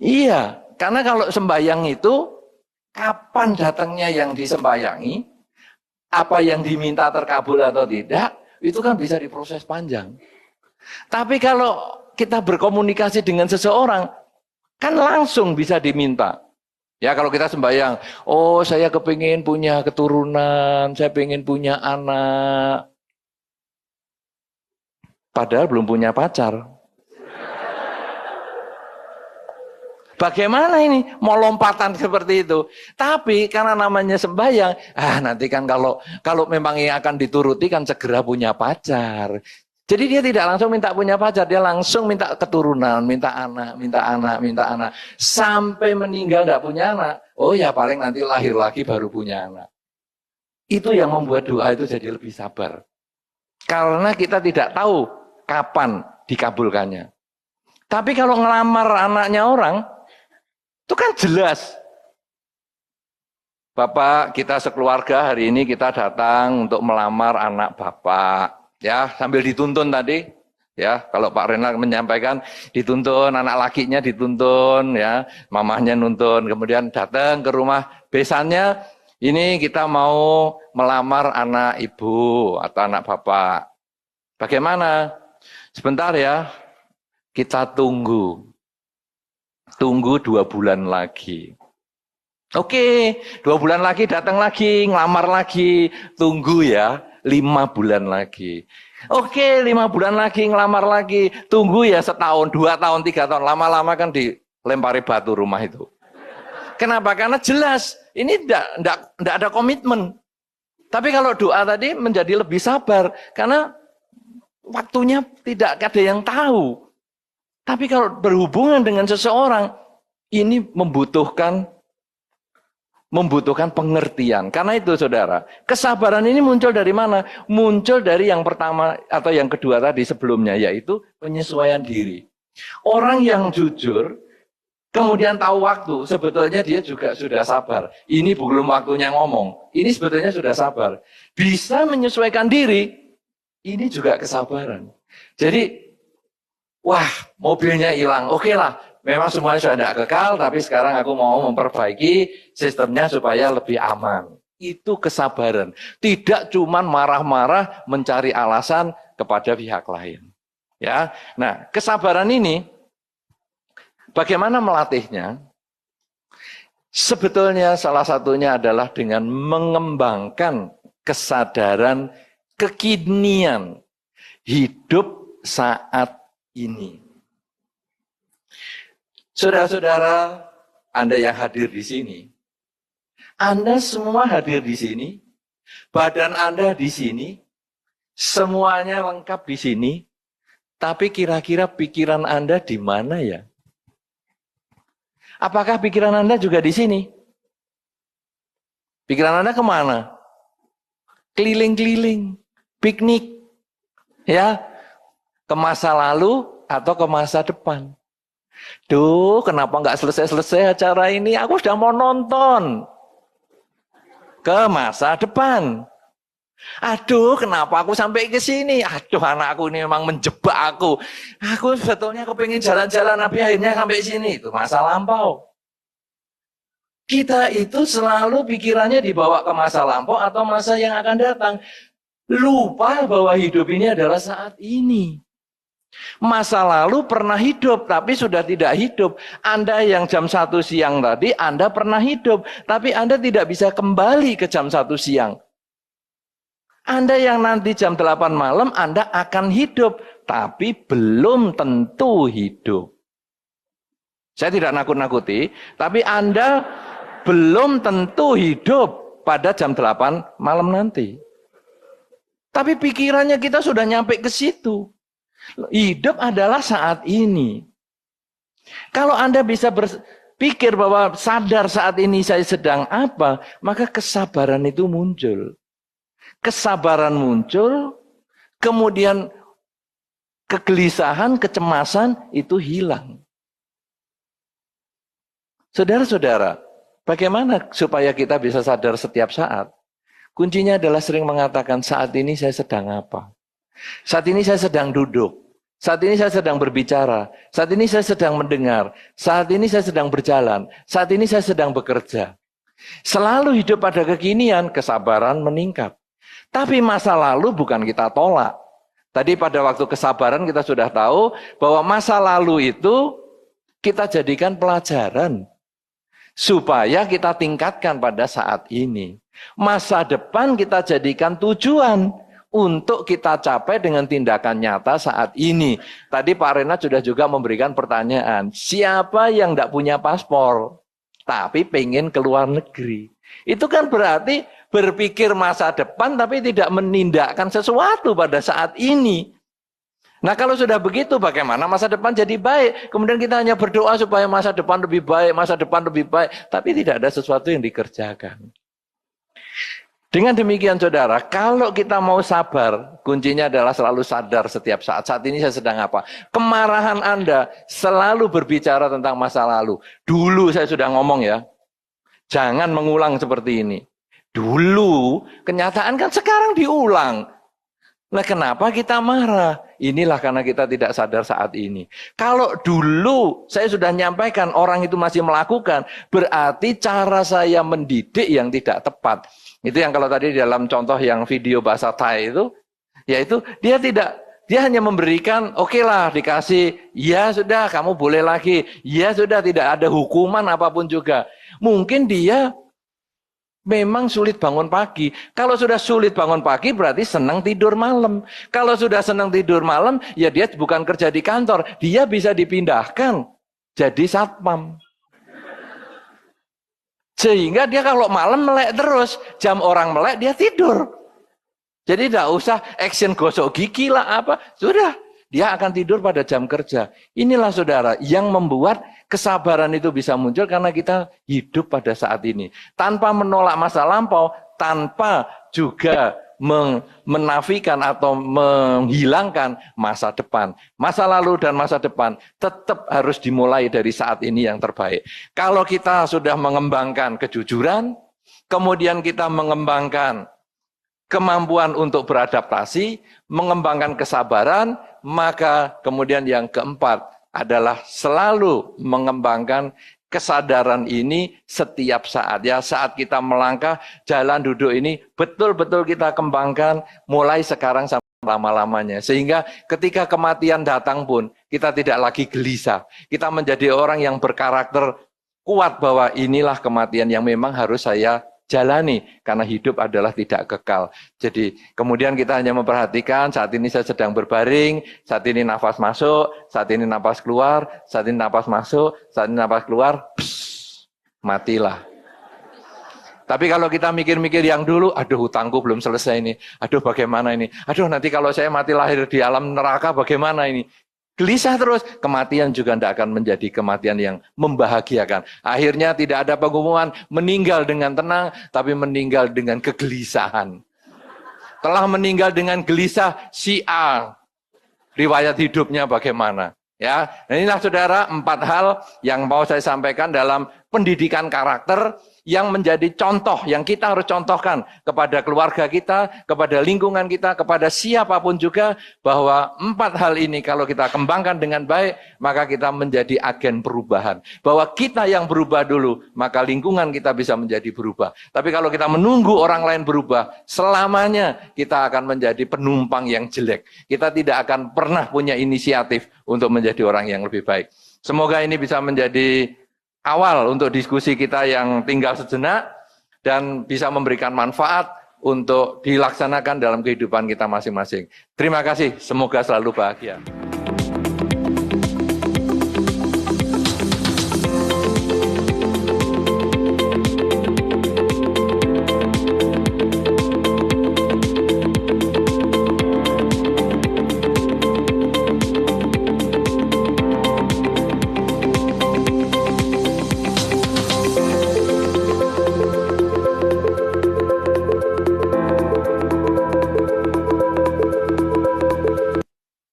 Iya, karena kalau sembahyang itu, kapan datangnya yang disembayangi, apa yang diminta terkabul atau tidak, itu kan bisa diproses panjang. Tapi kalau kita berkomunikasi dengan seseorang, kan langsung bisa diminta. Ya kalau kita sembahyang, oh saya kepingin punya keturunan, saya pengen punya anak. Padahal belum punya pacar. Bagaimana ini? Mau lompatan seperti itu. Tapi karena namanya sembahyang, nanti kan kalau memang yang akan dituruti kan segera punya pacar. Jadi dia tidak langsung minta punya pacar, dia langsung minta keturunan, minta anak, minta anak, minta anak. Sampai meninggal tidak punya anak, oh ya paling nanti lahir lagi baru punya anak. Itu yang membuat doa itu jadi lebih sabar. Karena kita tidak tahu kapan dikabulkannya. Tapi kalau ngelamar anaknya orang, itu kan jelas. Bapak, kita sekeluarga hari ini kita datang untuk melamar anak Bapak. Ya, sambil dituntun tadi, ya, kalau Pak Renat menyampaikan dituntun, anak lakinya dituntun, ya, mamahnya nuntun, kemudian datang ke rumah besannya, ini kita mau melamar anak ibu atau anak bapak. Bagaimana? Sebentar ya, kita tunggu 2 bulan lagi. Oke, 2 bulan lagi datang lagi, ngelamar lagi, tunggu ya. 5 bulan lagi. Oke, 5 bulan lagi, ngelamar lagi. Tunggu ya setahun, 2 tahun, 3 tahun. Lama-lama kan dilempari batu rumah itu. Kenapa? Karena jelas, ini enggak ada komitmen. Tapi kalau doa tadi menjadi lebih sabar. Karena waktunya tidak ada yang tahu. Tapi kalau berhubungan dengan seseorang, ini membutuhkan pengertian. Karena itu saudara, kesabaran ini muncul dari mana? Muncul dari yang pertama atau yang kedua tadi sebelumnya, yaitu penyesuaian diri. Orang yang jujur, kemudian tahu waktu, sebetulnya dia juga sudah sabar. Ini belum waktunya ngomong, ini sebetulnya sudah sabar. Bisa menyesuaikan diri, ini juga kesabaran. Jadi, wah mobilnya hilang, oke lah. Memang semuanya sudah tidak kekal, tapi sekarang aku mau memperbaiki sistemnya supaya lebih aman. Itu kesabaran. Tidak cuma marah-marah mencari alasan kepada pihak lain. Ya, nah kesabaran ini bagaimana melatihnya? Sebetulnya salah satunya adalah dengan mengembangkan kesadaran kekinian hidup saat ini. Saudara-saudara, Anda yang hadir di sini, Anda semua hadir di sini, badan Anda di sini, semuanya lengkap di sini, tapi kira-kira pikiran Anda di mana ya? Apakah pikiran Anda juga di sini? Pikiran Anda kemana? Keliling-keliling, piknik, ya, ke masa lalu atau ke masa depan. Duh, kenapa nggak selesai-selesai acara ini? Aku sudah mau nonton. Ke masa depan. Aduh, kenapa aku sampai ke sini? Aduh, anakku ini memang menjebak aku. Aku sebetulnya pengen jalan-jalan, tapi akhirnya sampai sini. Itu masa lampau. Kita itu selalu pikirannya dibawa ke masa lampau atau masa yang akan datang. Lupa bahwa hidup ini adalah saat ini. Masa lalu pernah hidup, tapi sudah tidak hidup. Anda yang jam 1 siang tadi, Anda pernah hidup, tapi Anda tidak bisa kembali ke jam 1 siang. Anda yang nanti jam 8 malam, Anda akan hidup, tapi belum tentu hidup. Saya tidak nakut-nakuti, tapi Anda belum tentu hidup pada jam 8 malam nanti. Tapi pikirannya kita sudah nyampe ke situ. Hidup adalah saat ini. Kalau Anda bisa berpikir bahwa sadar saat ini saya sedang apa, maka kesabaran itu muncul. Kesabaran muncul, kemudian kegelisahan, kecemasan itu hilang. Saudara-saudara, bagaimana supaya kita bisa sadar setiap saat? Kuncinya adalah sering mengatakan, saat ini saya sedang apa? Saat ini saya sedang duduk. Saat ini saya sedang berbicara. Saat ini saya sedang mendengar. Saat ini saya sedang berjalan. Saat ini saya sedang bekerja. Selalu hidup pada kekinian, kesabaran meningkat. Tapi masa lalu bukan kita tolak. Tadi pada waktu kesabaran kita sudah tahu bahwa masa lalu itu kita jadikan pelajaran. Supaya kita tingkatkan pada saat ini. Masa depan kita jadikan tujuan untuk kita capai dengan tindakan nyata saat ini. Tadi Pak Renat sudah juga memberikan pertanyaan. Siapa yang tidak punya paspor, tapi pengen keluar negeri? Itu kan berarti berpikir masa depan tapi tidak menindakkan sesuatu pada saat ini. Nah kalau sudah begitu bagaimana masa depan jadi baik? Kemudian kita hanya berdoa supaya masa depan lebih baik, masa depan lebih baik. Tapi tidak ada sesuatu yang dikerjakan. Dengan demikian saudara, kalau kita mau sabar, kuncinya adalah selalu sadar setiap saat. Saat ini saya sedang apa? Kemarahan Anda selalu berbicara tentang masa lalu. Dulu saya sudah ngomong ya, jangan mengulang seperti ini. Dulu, kenyataan kan sekarang diulang. Nah kenapa kita marah? Inilah karena kita tidak sadar saat ini. Kalau dulu saya sudah nyampaikan orang itu masih melakukan, berarti cara saya mendidik yang tidak tepat. Itu yang kalau tadi dalam contoh yang video bahasa Thai itu, yaitu dia hanya memberikan, oke lah dikasih, ya sudah kamu boleh lagi, ya sudah tidak ada hukuman apapun juga. Mungkin dia memang sulit bangun pagi. Kalau sudah sulit bangun pagi berarti senang tidur malam. Kalau sudah senang tidur malam, ya dia bukan kerja di kantor, dia bisa dipindahkan jadi satpam. Sehingga dia kalau malam melek terus, jam orang melek dia tidur. Jadi tidak usah action gosok gigi lah apa, sudah dia akan tidur pada jam kerja. Inilah saudara yang membuat kesabaran itu bisa muncul karena kita hidup pada saat ini. Tanpa menolak masa lampau, tanpa juga menafikan atau menghilangkan masa depan. Masa lalu dan masa depan tetap harus dimulai dari saat ini yang terbaik. Kalau kita sudah mengembangkan kejujuran, kemudian kita mengembangkan kemampuan untuk beradaptasi, mengembangkan kesabaran, maka kemudian yang keempat adalah selalu mengembangkan kesadaran ini setiap saat. Ya, saat kita melangkah jalan duduk ini betul-betul kita kembangkan mulai sekarang sampai lama-lamanya. Sehingga ketika kematian datang pun kita tidak lagi gelisah. Kita menjadi orang yang berkarakter kuat bahwa inilah kematian yang memang harus saya jalani, karena hidup adalah tidak kekal. Jadi kemudian kita hanya memperhatikan saat ini saya sedang berbaring, saat ini nafas masuk, saat ini nafas keluar, saat ini nafas masuk, saat ini nafas keluar, matilah. Tapi kalau kita mikir-mikir yang dulu, aduh hutangku belum selesai ini, aduh bagaimana ini, aduh nanti kalau saya mati lahir di alam neraka bagaimana ini. Gelisah terus, kematian juga tidak akan menjadi kematian yang membahagiakan. Akhirnya tidak ada pengumuman meninggal dengan tenang, tapi meninggal dengan kegelisahan. Telah meninggal dengan gelisah, si A, riwayat hidupnya bagaimana. Ya, nah inilah saudara 4 hal yang mau saya sampaikan dalam pendidikan karakter, yang menjadi contoh, yang kita harus contohkan kepada keluarga kita, kepada lingkungan kita, kepada siapapun juga, bahwa 4 hal ini kalau kita kembangkan dengan baik, maka kita menjadi agen perubahan. Bahwa kita yang berubah dulu, maka lingkungan kita bisa menjadi berubah. Tapi kalau kita menunggu orang lain berubah, selamanya kita akan menjadi penumpang yang jelek. Kita tidak akan pernah punya inisiatif untuk menjadi orang yang lebih baik. Semoga ini bisa menjadi awal untuk diskusi kita yang tinggal sejenak dan bisa memberikan manfaat untuk dilaksanakan dalam kehidupan kita masing-masing. Terima kasih, semoga selalu bahagia.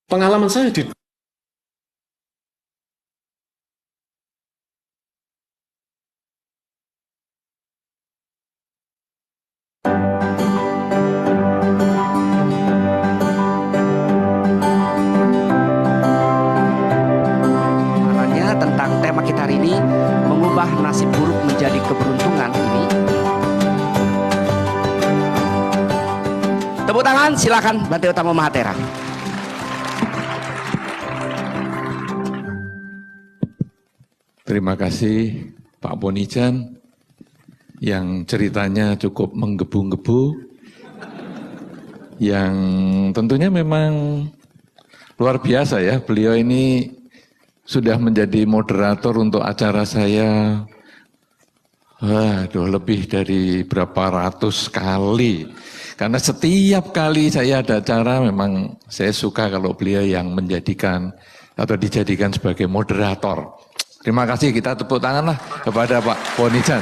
Pengalaman saya di tentang tema kita hari ini, mengubah nasib buruk menjadi keberuntungan ini. Tepuk tangan, silakan Bante Utama Mahatera. Terima kasih Pak Bonijan yang ceritanya cukup menggebu-gebu, yang tentunya memang luar biasa ya. Beliau ini sudah menjadi moderator untuk acara saya, lebih dari berapa ratus kali. Karena setiap kali saya ada acara memang saya suka kalau beliau yang menjadikan atau dijadikan sebagai moderator. Terima kasih, kita tepuk tanganlah kepada Pak Bonijan.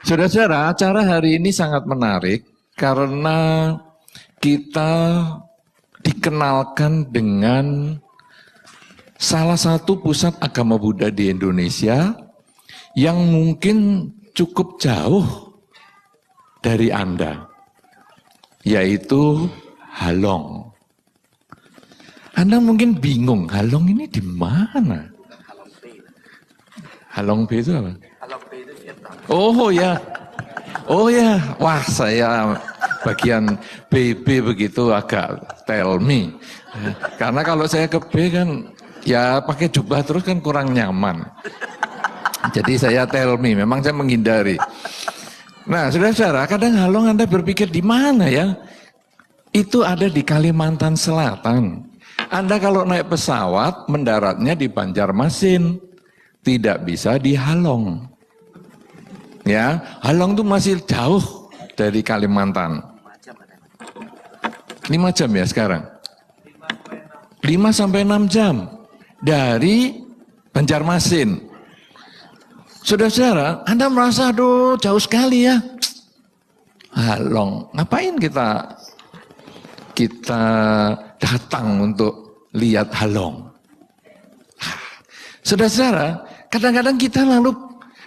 Saudara-saudara, acara hari ini sangat menarik karena kita dikenalkan dengan salah satu pusat agama Buddha di Indonesia yang mungkin cukup jauh dari Anda, yaitu Halong. Anda mungkin bingung, Halong ini di mana? Halong B itu apa? Halong B itu Vietnam. Oh ya, oh ya, wah saya bagian BB begitu agak tell me. Karena kalau saya ke B kan ya pakai jubah terus kan kurang nyaman. Jadi saya tell me, memang saya menghindari. Nah, saudara-saudara, kadang Halong Anda berpikir di mana ya? Itu ada di Kalimantan Selatan. Anda kalau naik pesawat mendaratnya di Banjarmasin, tidak bisa di Halong. Ya, Halong itu masih jauh dari Kalimantan. 5 jam ya sekarang? 5 sampai 6 jam dari Banjarmasin. Saudara-saudara, Anda merasa aduh jauh sekali ya. Halong, ngapain kita datang untuk lihat Halong? Saudara-saudara, kadang-kadang kita lalu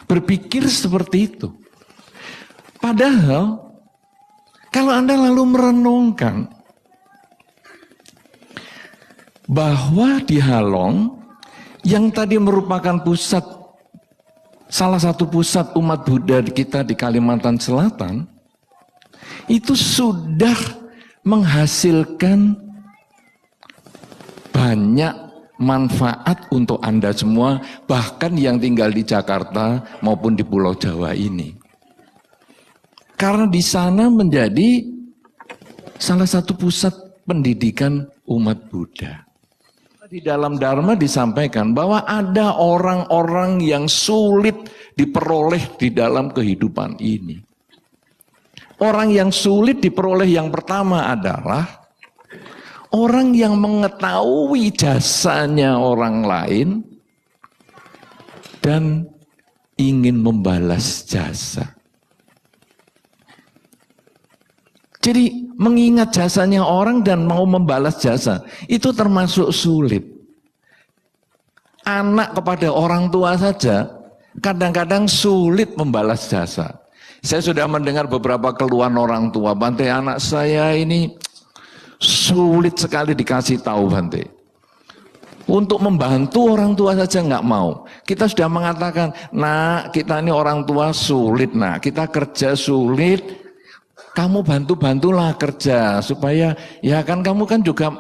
berpikir seperti itu. Padahal, kalau Anda lalu merenungkan bahwa di Halong, yang tadi merupakan salah satu pusat umat Buddha kita di Kalimantan Selatan, itu sudah menghasilkan banyak manfaat untuk Anda semua, bahkan yang tinggal di Jakarta maupun di Pulau Jawa ini. Karena di sana menjadi salah satu pusat pendidikan umat Buddha. Di dalam Dharma disampaikan bahwa ada orang-orang yang sulit diperoleh di dalam kehidupan ini. Orang yang sulit diperoleh yang pertama adalah orang yang mengetahui jasanya orang lain dan ingin membalas jasa. Jadi mengingat jasanya orang dan mau membalas jasa itu termasuk sulit. Anak kepada orang tua saja kadang-kadang sulit membalas jasa. Saya sudah mendengar beberapa keluhan orang tua, Bante, anak saya ini sulit sekali dikasih tahu, Bante. Untuk membantu orang tua saja nggak mau. Kita sudah mengatakan, nak, kita ini orang tua sulit, nak, kita kerja sulit. Kamu bantu-bantulah kerja supaya ya kan kamu kan juga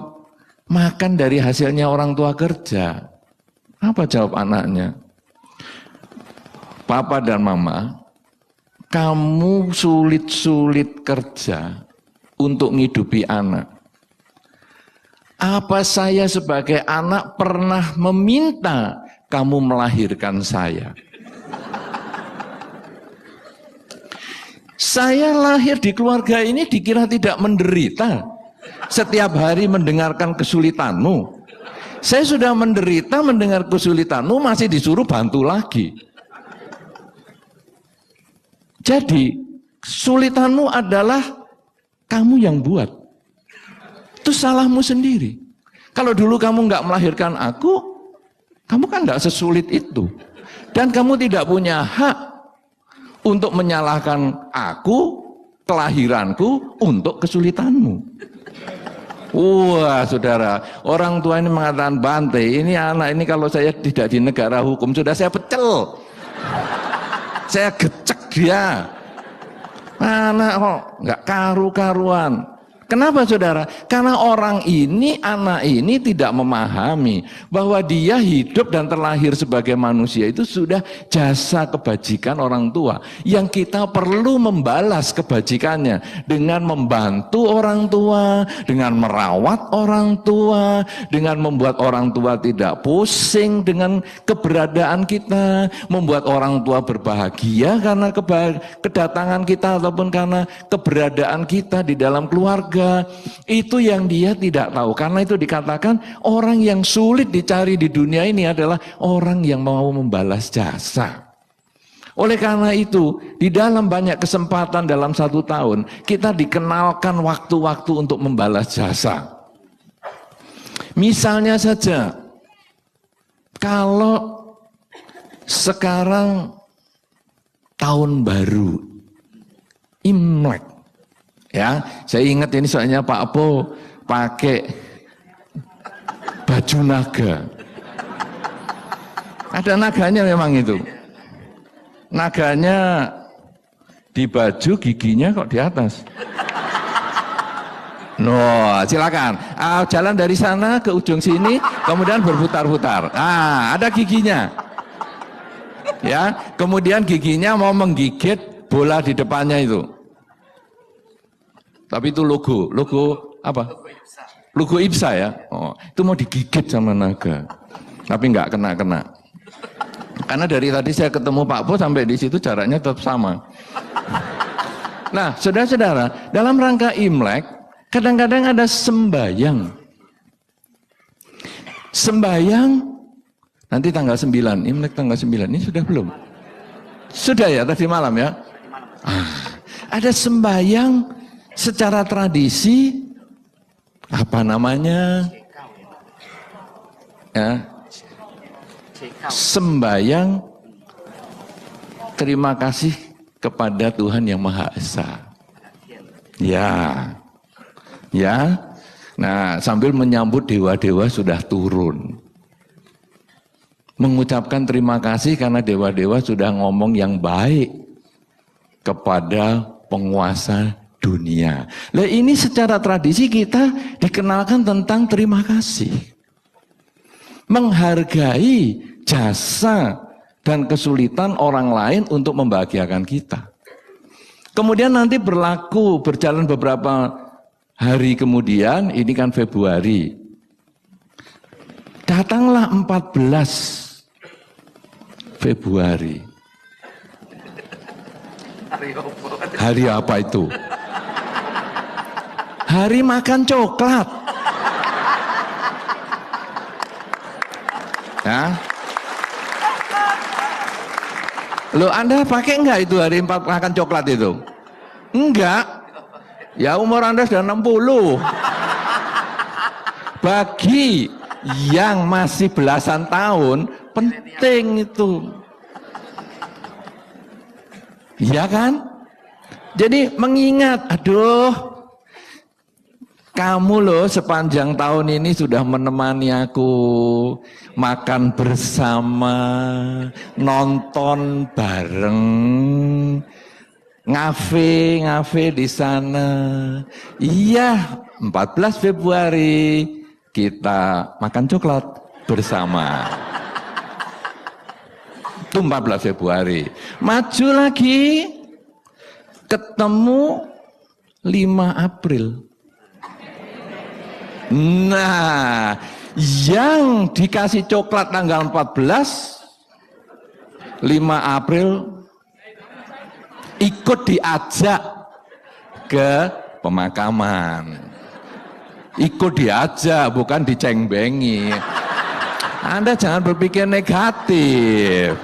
makan dari hasilnya orang tua kerja. Apa jawab anaknya? Papa dan mama, kamu sulit-sulit kerja untuk menghidupi anak. Apa saya sebagai anak pernah meminta kamu melahirkan saya? Saya lahir di keluarga ini dikira tidak menderita. Setiap hari mendengarkan kesulitanmu. Saya sudah menderita mendengar kesulitanmu, masih disuruh bantu lagi. Jadi, kesulitanmu adalah kamu yang buat. Itu salahmu sendiri. Kalau dulu kamu nggak melahirkan aku, kamu kan nggak sesulit itu. Dan kamu tidak punya hak untuk menyalahkan aku, kelahiranku, untuk kesulitanmu. Wah, saudara, orang tua ini mengatakan, Bante, ini anak ini kalau saya tidak di negara hukum, sudah saya pecel. Saya gecek dia. Anak kok nggak karu-karuan. Kenapa saudara? Karena orang ini, anak ini tidak memahami bahwa dia hidup dan terlahir sebagai manusia itu sudah jasa kebajikan orang tua. Yang kita perlu membalas kebajikannya dengan membantu orang tua, dengan merawat orang tua, dengan membuat orang tua tidak pusing dengan keberadaan kita, membuat orang tua berbahagia karena kedatangan kita ataupun karena keberadaan kita di dalam keluarga. Itu yang dia tidak tahu. Karena itu dikatakan orang yang sulit dicari di dunia ini adalah orang yang mau membalas jasa. Oleh karena itu, di dalam banyak kesempatan dalam 1 tahun, kita dikenalkan waktu-waktu untuk membalas jasa. Misalnya saja, kalau sekarang tahun baru, Imlek. Ya, saya ingat ini soalnya Pak Po pakai baju naga. Ada naganya memang itu. Naganya di baju, giginya kok di atas. No, silakan. Jalan dari sana ke ujung sini, kemudian berputar-putar. Ada giginya. Ya, kemudian giginya mau menggigit bola di depannya itu. Tapi itu logo apa? Logo IPSA ya. Oh, itu mau digigit sama naga. Tapi nggak kena. Karena dari tadi saya ketemu Pak Po sampai di situ jaraknya tetap sama. Nah, saudara-saudara, dalam rangka Imlek, kadang-kadang ada sembayang. Sembayang nanti tanggal 9, Imlek tanggal 9. Ini sudah belum? Sudah ya tadi malam ya? Ada sembayang secara tradisi, apa namanya? Ya, sembayang terima kasih kepada Tuhan Yang Maha Esa. Ya. Nah, sambil menyambut dewa-dewa sudah turun. Mengucapkan terima kasih karena dewa-dewa sudah ngomong yang baik kepada penguasa dunia. Nah, ini secara tradisi kita dikenalkan tentang terima kasih. menghargai jasa dan kesulitan orang lain untuk membahagiakan kita. Kemudian nanti berjalan beberapa hari kemudian, ini kan Februari. Datanglah 14 Februari. Hari apa itu? Hari makan coklat. Ya. Loh, Anda pakai enggak itu hari makan coklat itu? Enggak. Ya umur Anda sudah 60. Bagi yang masih belasan tahun, penting itu. Iya kan? Jadi mengingat, aduh, kamu loh sepanjang tahun ini sudah menemani aku makan bersama, nonton bareng, ngafe di sana. Iya, 14 Februari kita makan coklat bersama. Itu 14 Februari. Maju lagi, ketemu 5 April. Nah, yang dikasih coklat tanggal 14, 5 April ikut diajak ke pemakaman. Ikut diajak, bukan dicengbengi. Anda jangan berpikir negatif.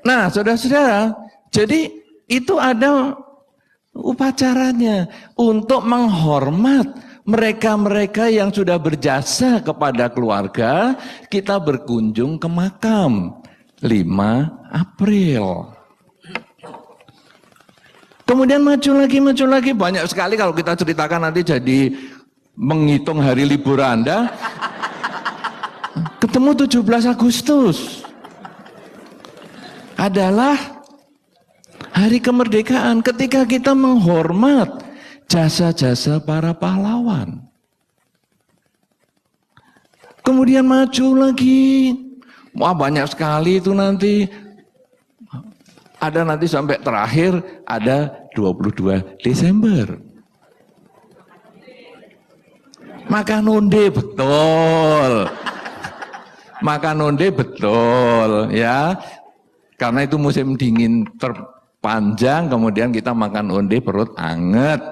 Nah, saudara-saudara, jadi itu ada upacaranya untuk menghormat mereka-mereka yang sudah berjasa kepada keluarga. Kita berkunjung ke makam 5 April. Kemudian maju lagi, banyak sekali kalau kita ceritakan nanti jadi menghitung hari libur Anda. Ketemu 17 Agustus adalah hari kemerdekaan, ketika kita menghormat jasa-jasa para pahlawan. Kemudian maju lagi, wah banyak sekali itu nanti. Ada nanti sampai terakhir ada 22 Desember. Makan onde betul. Makan onde betul ya. Karena itu musim dingin terpanjang, kemudian kita makan onde perut anget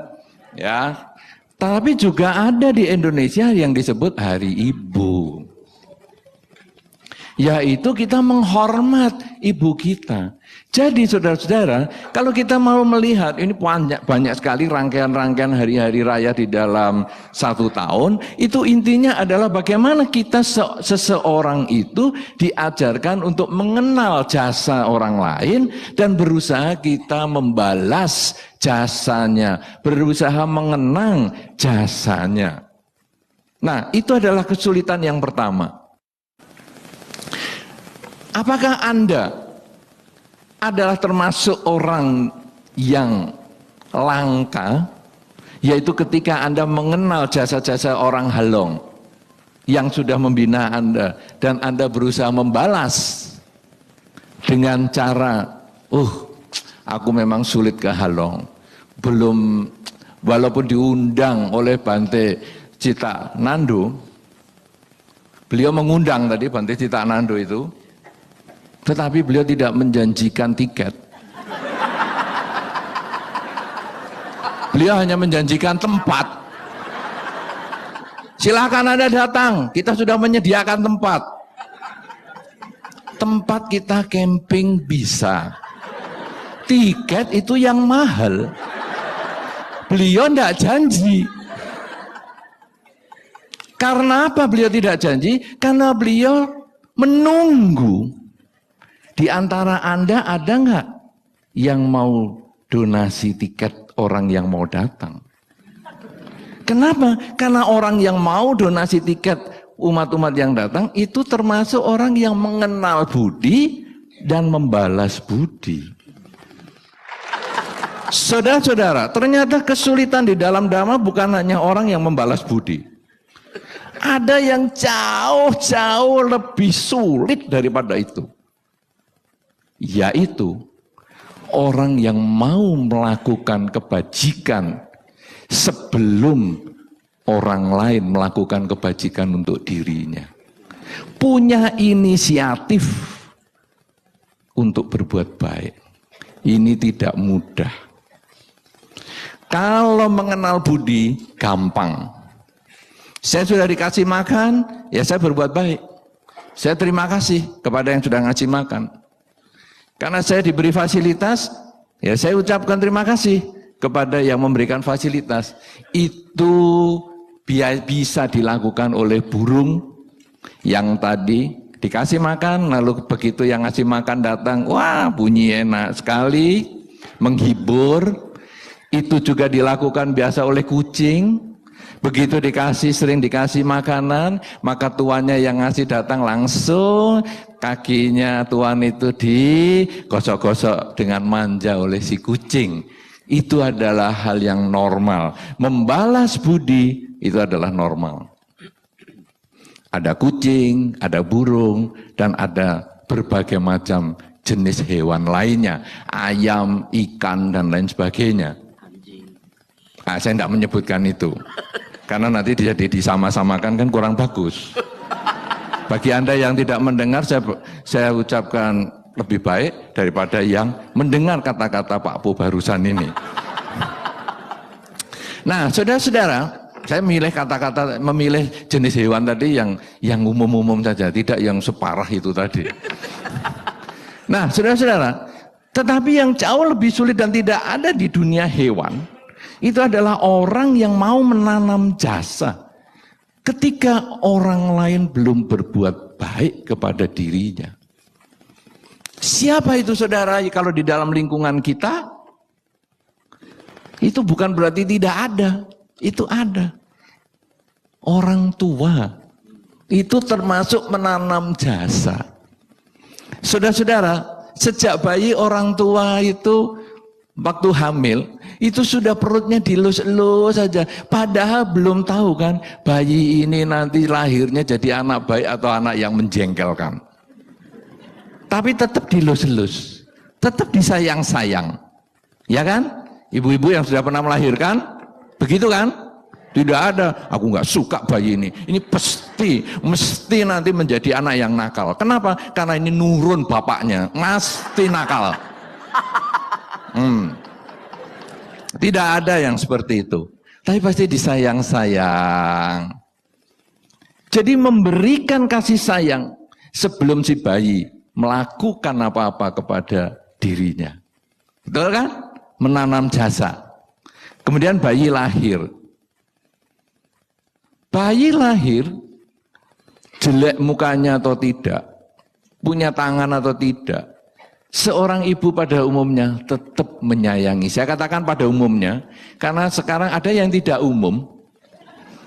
ya. Tapi juga ada di Indonesia yang disebut Hari Ibu. Yaitu kita menghormat ibu kita. Jadi saudara-saudara, kalau kita mau melihat, ini banyak sekali rangkaian-rangkaian hari-hari raya di dalam 1 tahun, itu intinya adalah bagaimana kita seseorang itu diajarkan untuk mengenal jasa orang lain dan berusaha kita membalas jasanya, berusaha mengenang jasanya. Nah, itu adalah kesulitan yang pertama. Apakah Anda adalah termasuk orang yang langka, yaitu ketika Anda mengenal jasa-jasa orang halong yang sudah membina Anda dan Anda berusaha membalas dengan cara, aku memang sulit ke halong, belum, walaupun diundang oleh Bante Cita Nando, beliau mengundang tadi Bante Cita Nando itu, tetapi beliau tidak menjanjikan tiket. Beliau hanya menjanjikan tempat. Silakan Anda datang, kita sudah menyediakan tempat. Tempat kita camping bisa. Tiket itu yang mahal. Beliau tidak janji. Karena apa beliau tidak janji? Karena beliau menunggu. Di antara Anda ada nggak yang mau donasi tiket orang yang mau datang? Kenapa? Karena orang yang mau donasi tiket umat-umat yang datang itu termasuk orang yang mengenal budi dan membalas budi. Saudara-saudara, ternyata kesulitan di dalam dhamma bukan hanya orang yang membalas budi. Ada yang jauh-jauh lebih sulit daripada itu. Yaitu orang yang mau melakukan kebajikan sebelum orang lain melakukan kebajikan untuk dirinya. Punya inisiatif untuk berbuat baik. Ini tidak mudah. Kalau mengenal budi, gampang. Saya sudah dikasih makan, ya saya berbuat baik. Saya terima kasih kepada yang sudah ngasih makan. Karena saya diberi fasilitas, ya saya ucapkan terima kasih kepada yang memberikan fasilitas. Itu bisa dilakukan oleh burung yang tadi dikasih makan, lalu begitu yang ngasih makan datang, wah bunyi enak sekali, menghibur. Itu juga dilakukan biasa oleh kucing. Begitu sering dikasih makanan, maka tuannya yang ngasih datang langsung, kakinya tuan itu digosok-gosok dengan manja oleh si kucing. Itu adalah hal yang normal. Membalas budi itu adalah normal. Ada kucing, ada burung, dan ada berbagai macam jenis hewan lainnya. Ayam, ikan, dan lain sebagainya. Saya tidak menyebutkan itu. Karena nanti jadi disama-samakan kan kurang bagus. Bagi Anda yang tidak mendengar, saya ucapkan lebih baik daripada yang mendengar kata-kata Pak Po barusan ini. Nah, saudara-saudara, saya memilih jenis hewan tadi yang umum-umum saja, tidak yang separah itu tadi. Nah, saudara-saudara, tetapi yang jauh lebih sulit dan tidak ada di dunia hewan, itu adalah orang yang mau menanam jasa ketika orang lain belum berbuat baik kepada dirinya. Siapa itu saudara? Kalau di dalam lingkungan kita, itu bukan berarti tidak ada. Itu ada. Orang tua, itu termasuk menanam jasa. Saudara-saudara, sejak bayi orang tua itu waktu hamil, itu sudah perutnya dilus-lus saja. Padahal belum tahu kan, bayi ini nanti lahirnya jadi anak baik atau anak yang menjengkelkan. Tapi tetap dilus-lus, tetap disayang-sayang. Ya kan? Ibu-ibu yang sudah pernah melahirkan, begitu kan? Tidak ada, aku nggak suka bayi ini. Ini mesti nanti menjadi anak yang nakal. Kenapa? Karena ini nurun bapaknya, mesti nakal. Tidak ada yang seperti itu. Tapi pasti disayang-sayang. Jadi memberikan kasih sayang sebelum si bayi melakukan apa-apa kepada dirinya. Betul kan? Menanam jasa. Kemudian bayi lahir. Bayi lahir, jelek mukanya atau tidak, punya tangan atau tidak, seorang ibu pada umumnya tetap menyayangi. Saya katakan pada umumnya, karena sekarang ada yang tidak umum,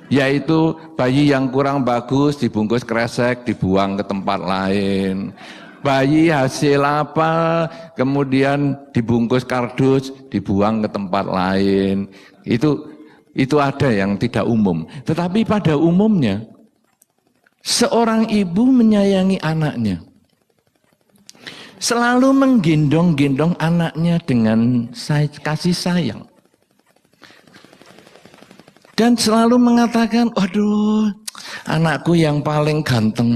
yaitu bayi yang kurang bagus dibungkus kresek, dibuang ke tempat lain. Bayi hasil apa, kemudian dibungkus kardus, dibuang ke tempat lain. Itu ada yang tidak umum. Tetapi pada umumnya, seorang ibu menyayangi anaknya. Selalu menggendong-gendong anaknya dengan kasih sayang. Dan selalu mengatakan, aduh, anakku yang paling ganteng.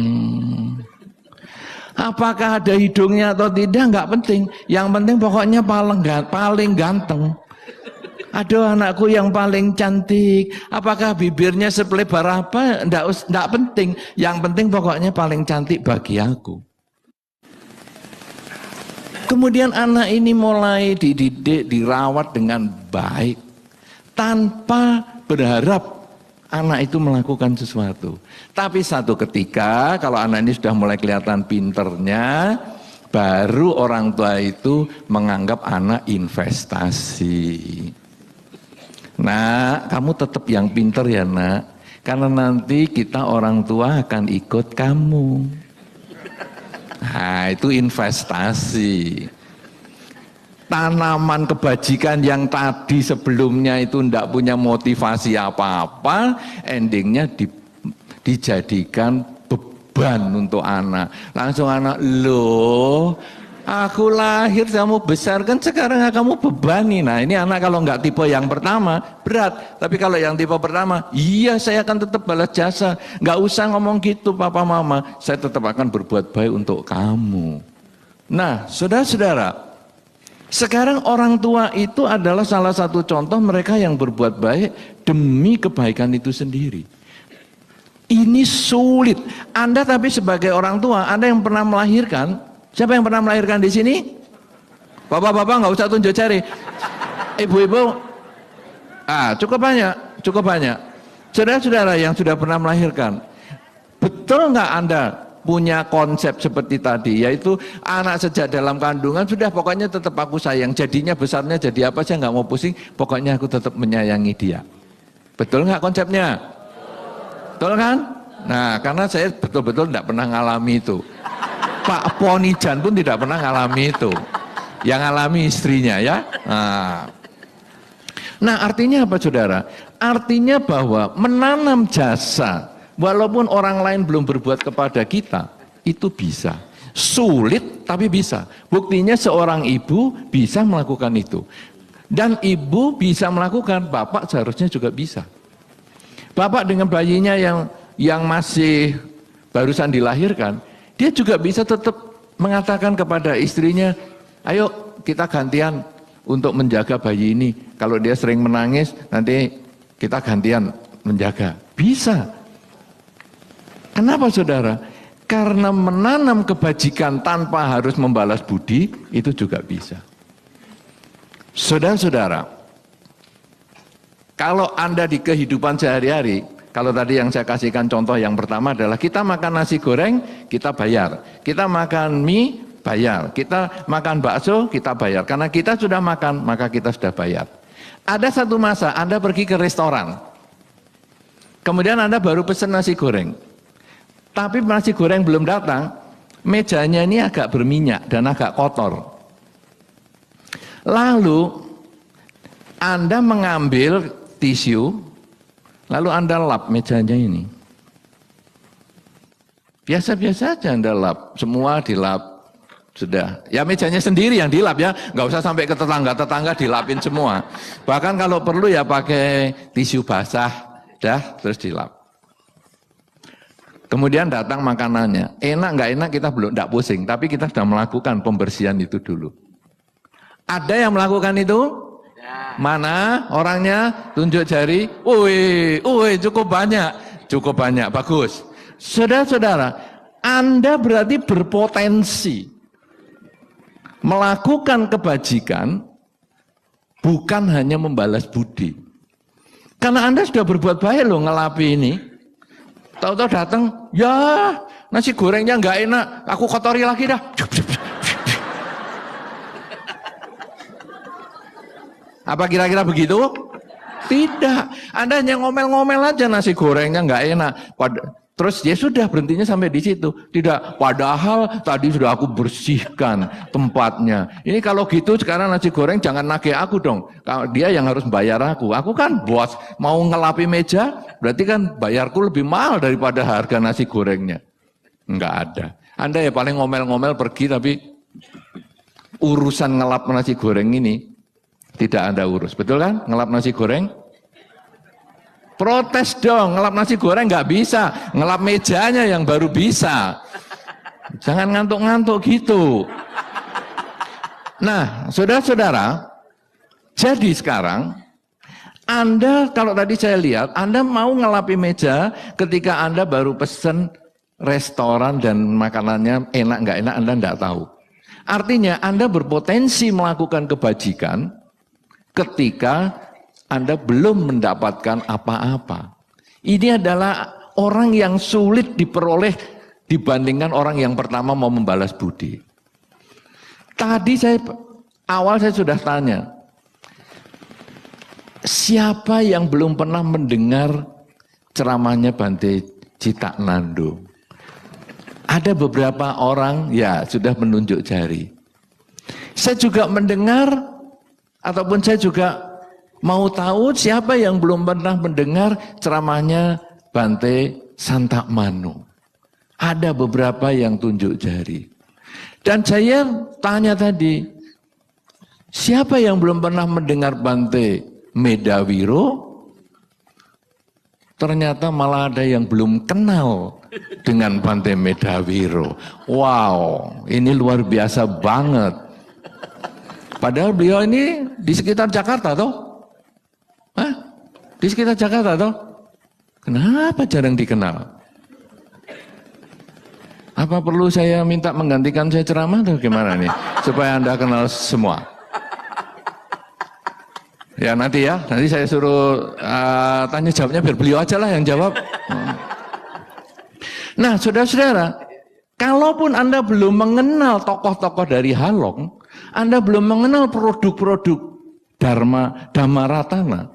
Apakah ada hidungnya atau tidak, enggak penting. Yang penting pokoknya paling ganteng. Aduh, anakku yang paling cantik. Apakah bibirnya sepelebar apa? Enggak penting. Yang penting pokoknya paling cantik bagi aku. Kemudian anak ini mulai dididik, dirawat dengan baik. Tanpa berharap anak itu melakukan sesuatu. Tapi satu ketika kalau anak ini sudah mulai kelihatan pinternya, baru orang tua itu menganggap anak investasi. Nah, kamu tetap yang pinter ya nak, karena nanti kita orang tua akan ikut kamu. Nah, itu investasi. Tanaman kebajikan yang tadi sebelumnya itu tidak punya motivasi apa-apa, endingnya dijadikan beban untuk anak. Langsung anak, loh, aku lahir kamu besarkan, sekarang kamu bebani. Nah ini anak kalau nggak tipe yang pertama berat, tapi kalau yang tipe pertama, iya saya akan tetap balas jasa. Nggak usah ngomong gitu papa mama, saya tetap akan berbuat baik untuk kamu. Nah saudara-saudara, sekarang orang tua itu adalah salah satu contoh mereka yang berbuat baik demi kebaikan itu sendiri. Ini sulit. Anda tapi sebagai orang tua, Anda yang pernah melahirkan, siapa yang pernah melahirkan di sini? Bapak-bapak nggak usah tunjuk jari. Ibu-ibu, cukup banyak, cukup banyak. Saudara-saudara yang sudah pernah melahirkan, betul nggak Anda punya konsep seperti tadi, yaitu anak sejak dalam kandungan sudah pokoknya tetap aku sayang, jadinya besarnya jadi apa saya nggak mau pusing, pokoknya aku tetap menyayangi dia. Betul nggak konsepnya? Betul kan? Nah, karena saya betul-betul tidak pernah ngalami itu. Pak Ponijan pun tidak pernah ngalami itu. Yang ngalami istrinya ya. Nah, artinya apa saudara? Artinya bahwa menanam jasa, walaupun orang lain belum berbuat kepada kita, itu bisa. Sulit tapi bisa. Buktinya seorang ibu bisa melakukan itu. Dan ibu bisa melakukan, bapak seharusnya juga bisa. Bapak dengan bayinya yang masih barusan dilahirkan, dia juga bisa tetap mengatakan kepada istrinya, ayo kita gantian untuk menjaga bayi ini. Kalau dia sering menangis, nanti kita gantian menjaga. Bisa. Kenapa saudara? Karena menanam kebajikan tanpa harus membalas budi, itu juga bisa. Saudara-saudara, kalau Anda di kehidupan sehari-hari, kalau tadi yang saya kasihkan contoh yang pertama adalah kita makan nasi goreng, kita bayar. Kita makan mie, bayar. Kita makan bakso, kita bayar. Karena kita sudah makan, maka kita sudah bayar. Ada satu masa Anda pergi ke restoran, kemudian Anda baru pesan nasi goreng. Tapi nasi goreng belum datang, mejanya ini agak berminyak dan agak kotor. Lalu Anda mengambil tisu, lalu Anda lap mejanya ini. Biasa-biasa aja Anda lap, semua dilap. Sudah, ya mejanya sendiri yang dilap ya, nggak usah sampai ke tetangga-tetangga dilapin semua. Bahkan kalau perlu ya pakai tisu basah, terus dilap. Kemudian datang makanannya, enak nggak enak kita belum, nggak pusing, tapi kita sudah melakukan pembersihan itu dulu. Ada yang melakukan itu? Mana orangnya? Tunjuk jari. Cukup banyak, bagus. Saudara-saudara, Anda berarti berpotensi melakukan kebajikan, bukan hanya membalas budi. Karena Anda sudah berbuat baik loh ngelapi ini. Tahu-tahu datang, ya nasi gorengnya nggak enak, aku kotori lagi dah. Apa kira-kira begitu? Tidak. Anda hanya ngomel-ngomel aja nasi gorengnya nggak enak. Terus ya sudah berhentinya sampai di situ. Tidak. Padahal tadi sudah aku bersihkan tempatnya. Ini kalau gitu sekarang nasi goreng jangan nagih aku dong. Dia yang harus bayar aku. Aku kan bos. Mau ngelapi meja berarti kan bayarku lebih mahal daripada harga nasi gorengnya. Enggak ada. Anda ya paling ngomel-ngomel pergi tapi urusan ngelap nasi goreng ini tidak Anda urus, betul kan? Ngelap nasi goreng? Protes dong, ngelap nasi goreng nggak bisa, ngelap mejanya yang baru bisa. Jangan ngantuk-ngantuk gitu. Nah, saudara-saudara, jadi sekarang Anda kalau tadi saya lihat, Anda mau ngelapi meja ketika Anda baru pesen restoran dan makanannya enak nggak enak Anda nggak tahu. Artinya Anda berpotensi melakukan kebajikan ketika Anda belum mendapatkan apa-apa. Ini adalah orang yang sulit diperoleh dibandingkan orang yang pertama mau membalas budi. Tadi awal saya sudah tanya, siapa yang belum pernah mendengar ceramahnya Bante Citaknando? Ada beberapa orang ya sudah menunjuk jari. Saya juga mendengar ataupun saya juga mau tahu siapa yang belum pernah mendengar ceramahnya Bante Santa Mano. Ada beberapa yang tunjuk jari. Dan saya tanya tadi, siapa yang belum pernah mendengar Bante Medawiro? Ternyata malah ada yang belum kenal dengan Bante Medawiro. Wow, ini luar biasa banget. Padahal beliau ini di sekitar Jakarta toh? Hah? Di sekitar Jakarta toh? Kenapa jarang dikenal? Apa perlu saya minta menggantikan saya ceramah atau gimana nih? Supaya Anda kenal semua. Ya nanti saya suruh tanya jawabnya biar beliau aja lah yang jawab. Nah saudara-saudara, kalaupun Anda belum mengenal tokoh-tokoh dari Halong, Anda belum mengenal produk-produk Dhammaratana,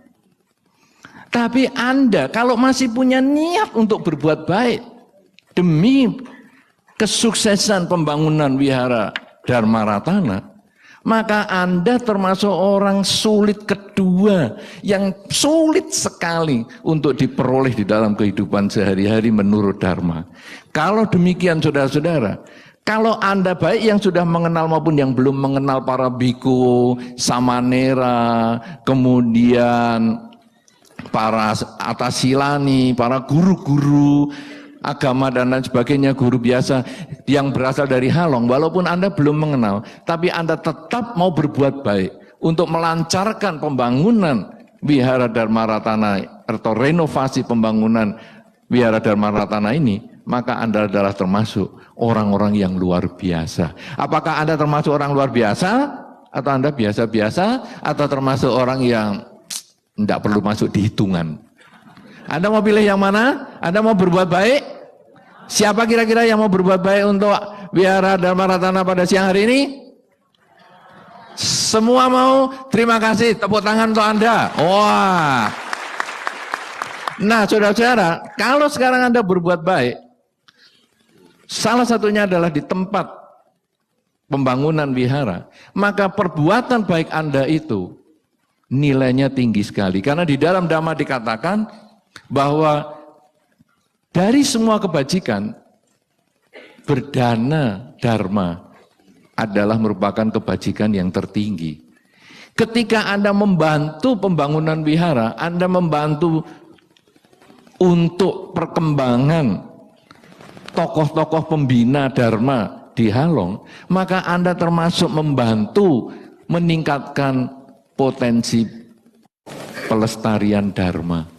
tapi Anda kalau masih punya niat untuk berbuat baik demi kesuksesan pembangunan wihara Dhammaratana, maka Anda termasuk orang sulit kedua yang sulit sekali untuk diperoleh di dalam kehidupan sehari-hari menurut Dharma. Kalau demikian saudara-saudara, kalau Anda baik yang sudah mengenal maupun yang belum mengenal para biku, samanera, kemudian para atasilani, para guru-guru agama dan lain sebagainya, guru biasa yang berasal dari Halong, walaupun Anda belum mengenal, tapi Anda tetap mau berbuat baik untuk melancarkan pembangunan wihara Dhammaratana atau renovasi pembangunan wihara Dhammaratana ini, maka Anda adalah termasuk orang-orang yang luar biasa. Apakah Anda termasuk orang luar biasa atau Anda biasa-biasa atau termasuk orang yang tidak perlu masuk di hitungan? Anda mau pilih yang mana? Anda mau berbuat baik? Siapa kira-kira yang mau berbuat baik untuk wihara Dhammaratana pada siang hari ini? Semua mau? Terima kasih, tepuk tangan untuk Anda. Wah. Nah saudara-saudara, kalau sekarang Anda berbuat baik, salah satunya adalah di tempat pembangunan wihara, maka perbuatan baik Anda itu nilainya tinggi sekali. Karena di dalam Dhamma dikatakan bahwa dari semua kebajikan, berdana dharma adalah merupakan kebajikan yang tertinggi. Ketika Anda membantu pembangunan wihara, Anda membantu untuk perkembangan tokoh-tokoh pembina dharma di Halong, maka Anda termasuk membantu meningkatkan potensi pelestarian dharma.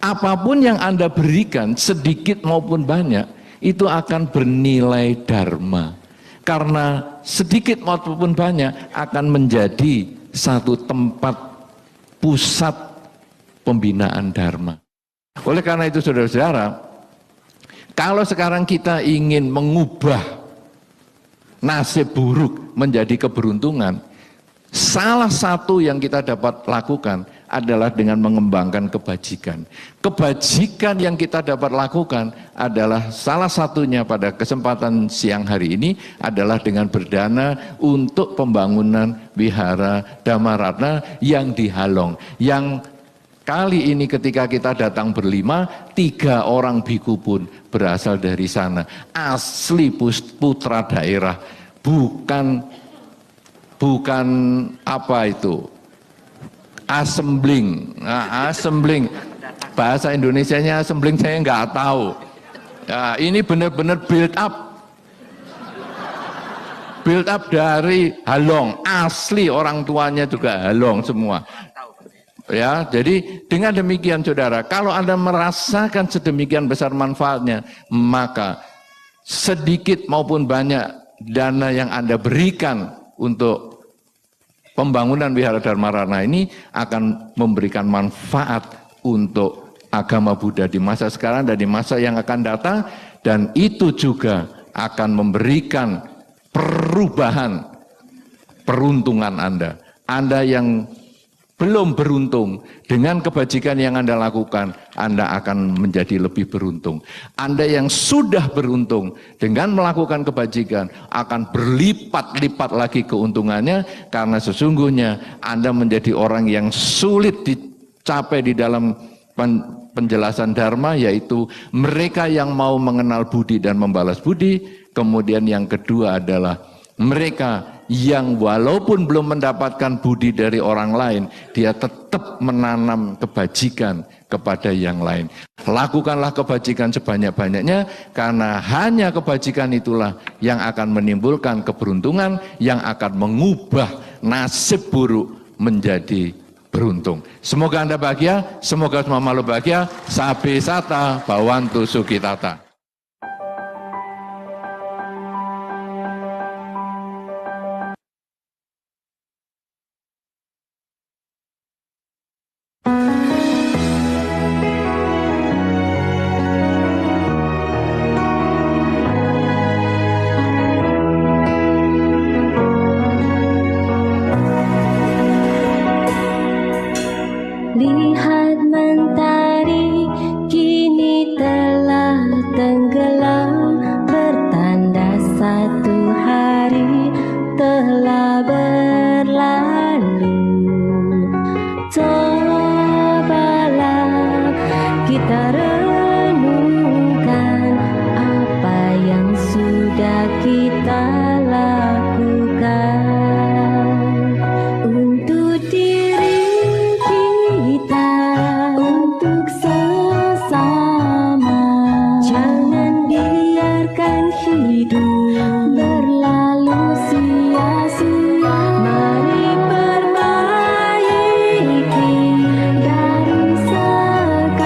Apapun yang Anda berikan, sedikit maupun banyak, itu akan bernilai dharma. Karena sedikit maupun banyak akan menjadi satu tempat pusat pembinaan dharma. Oleh karena itu saudara-saudara, kalau sekarang kita ingin mengubah nasib buruk menjadi keberuntungan, salah satu yang kita dapat lakukan adalah dengan mengembangkan kebajikan. Kebajikan yang kita dapat lakukan adalah salah satunya pada kesempatan siang hari ini adalah dengan berdana untuk pembangunan wihara Dhammaratana yang di Halong. Yang kali ini ketika kita datang berlima, 3 orang biku pun berasal dari sana. Asli putra daerah, bukan apa itu, assembling. Nah, assembling, bahasa Indonesianya assembling saya nggak tahu. Ya, ini benar-benar build up dari Halong, asli orang tuanya juga Halong semua. Ya, jadi dengan demikian saudara, kalau Anda merasakan sedemikian besar manfaatnya, maka sedikit maupun banyak dana yang Anda berikan untuk pembangunan wihara Dhammaratana ini akan memberikan manfaat untuk agama Buddha di masa sekarang dan di masa yang akan datang, dan itu juga akan memberikan perubahan peruntungan Anda. Anda yang belum beruntung dengan kebajikan yang Anda lakukan, Anda akan menjadi lebih beruntung. Anda yang sudah beruntung dengan melakukan kebajikan akan berlipat-lipat lagi keuntungannya, karena sesungguhnya Anda menjadi orang yang sulit dicapai di dalam penjelasan Dharma, yaitu mereka yang mau mengenal budi dan membalas budi. Kemudian yang kedua adalah mereka yang walaupun belum mendapatkan budi dari orang lain, dia tetap menanam kebajikan kepada yang lain. Lakukanlah kebajikan sebanyak-banyaknya, karena hanya kebajikan itulah yang akan menimbulkan keberuntungan, yang akan mengubah nasib buruk menjadi beruntung. Semoga Anda bahagia, semoga semua makhluk bahagia. Sabe sata bawantu sukitata. Lihat mentari kini telah tenggelam, bertanda satu hari telah berlalu. Cobalah kita renungkan apa yang sudah kita lakukan untuk diri kita, untuk sesama. Jangan biarkan hidup berlalu sia-sia. Mari perbaiki dari sekarang.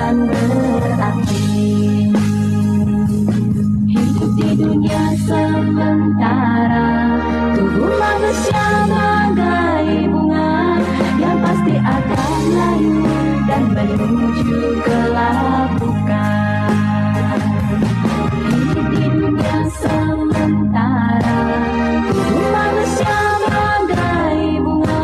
akan berakhir. Hidup di dunia sementara, tubuh manusia bagai bunga yang pasti akan layu dan menuju gelap bukan. Hidup di dunia sementara, tubuh manusia bagai bunga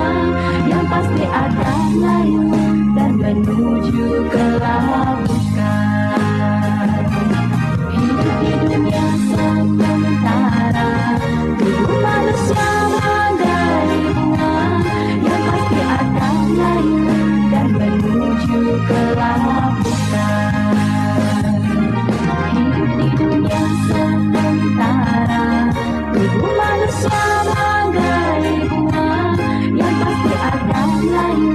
yang pasti akan layu dan menuju gelap bukan. Hidup di dunia sementara, tubuh manusia bagai bunga yang pasti akan layu dan menuju gelap bukan. Hidup di dunia sementara, tubuh manusia bagai bunga yang pasti akan layu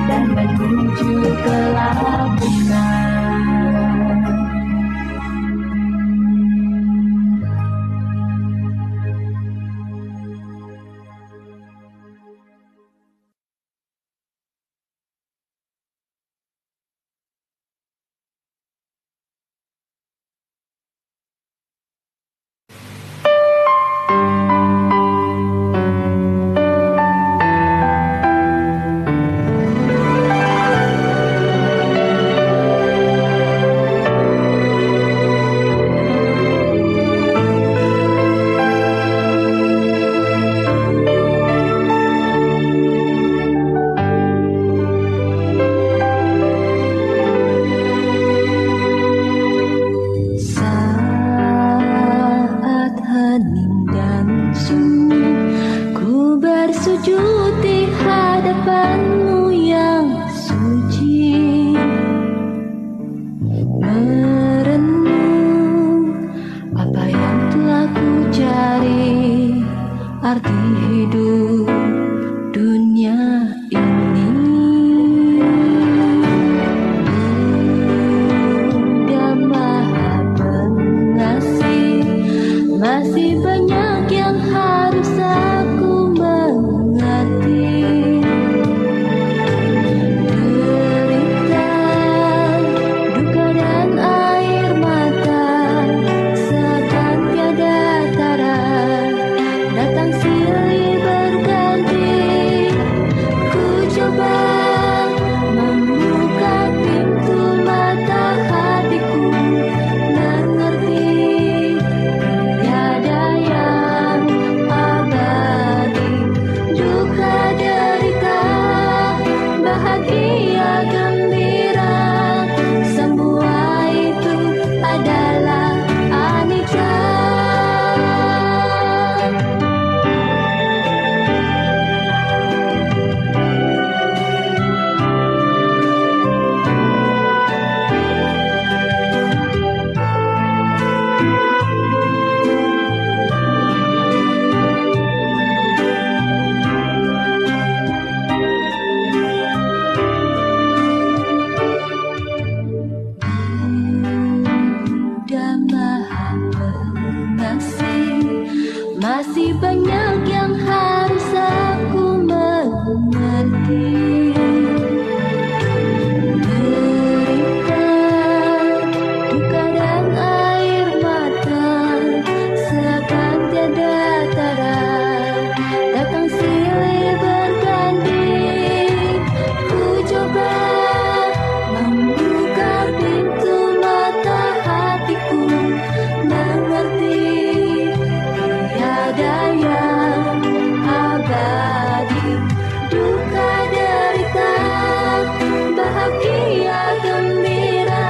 dan menuju gelap bukan. Saat hening dan sunyi, ku bersujud di hadapanmu yang suci, merenung apa yang telah ku cari, arti hidup dunia ini. Bunda Maha Pengasih, masih banyak yang harus aku mengerti. Derita, duka dan air mata seakan tiada tara, datang silih berganti. Ku coba membuka pintu mata hatiku, mengerti tiada yang abadi. Duka derita, bahagia gembira, semua itu adalah anicca. Bunda Maha Pengasih, masih banyak yang harus aku mengerti. Derita, duka dan air mata seakan tiada tara, datang silih berganti. Ku coba membuka pintu mata hatiku, mengerti tiada yang abadi. Duka derita, bahagia gembira,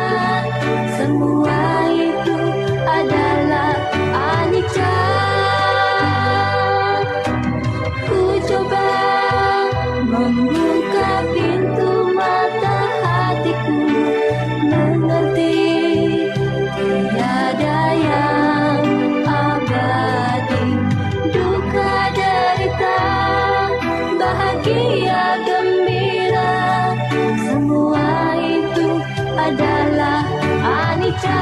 semua itu adalah anicca. Ku coba membuka pintu mata hatiku, mengerti tiada yang abadi. Duka derita, bahagia gembira, semua itu adalah anicca.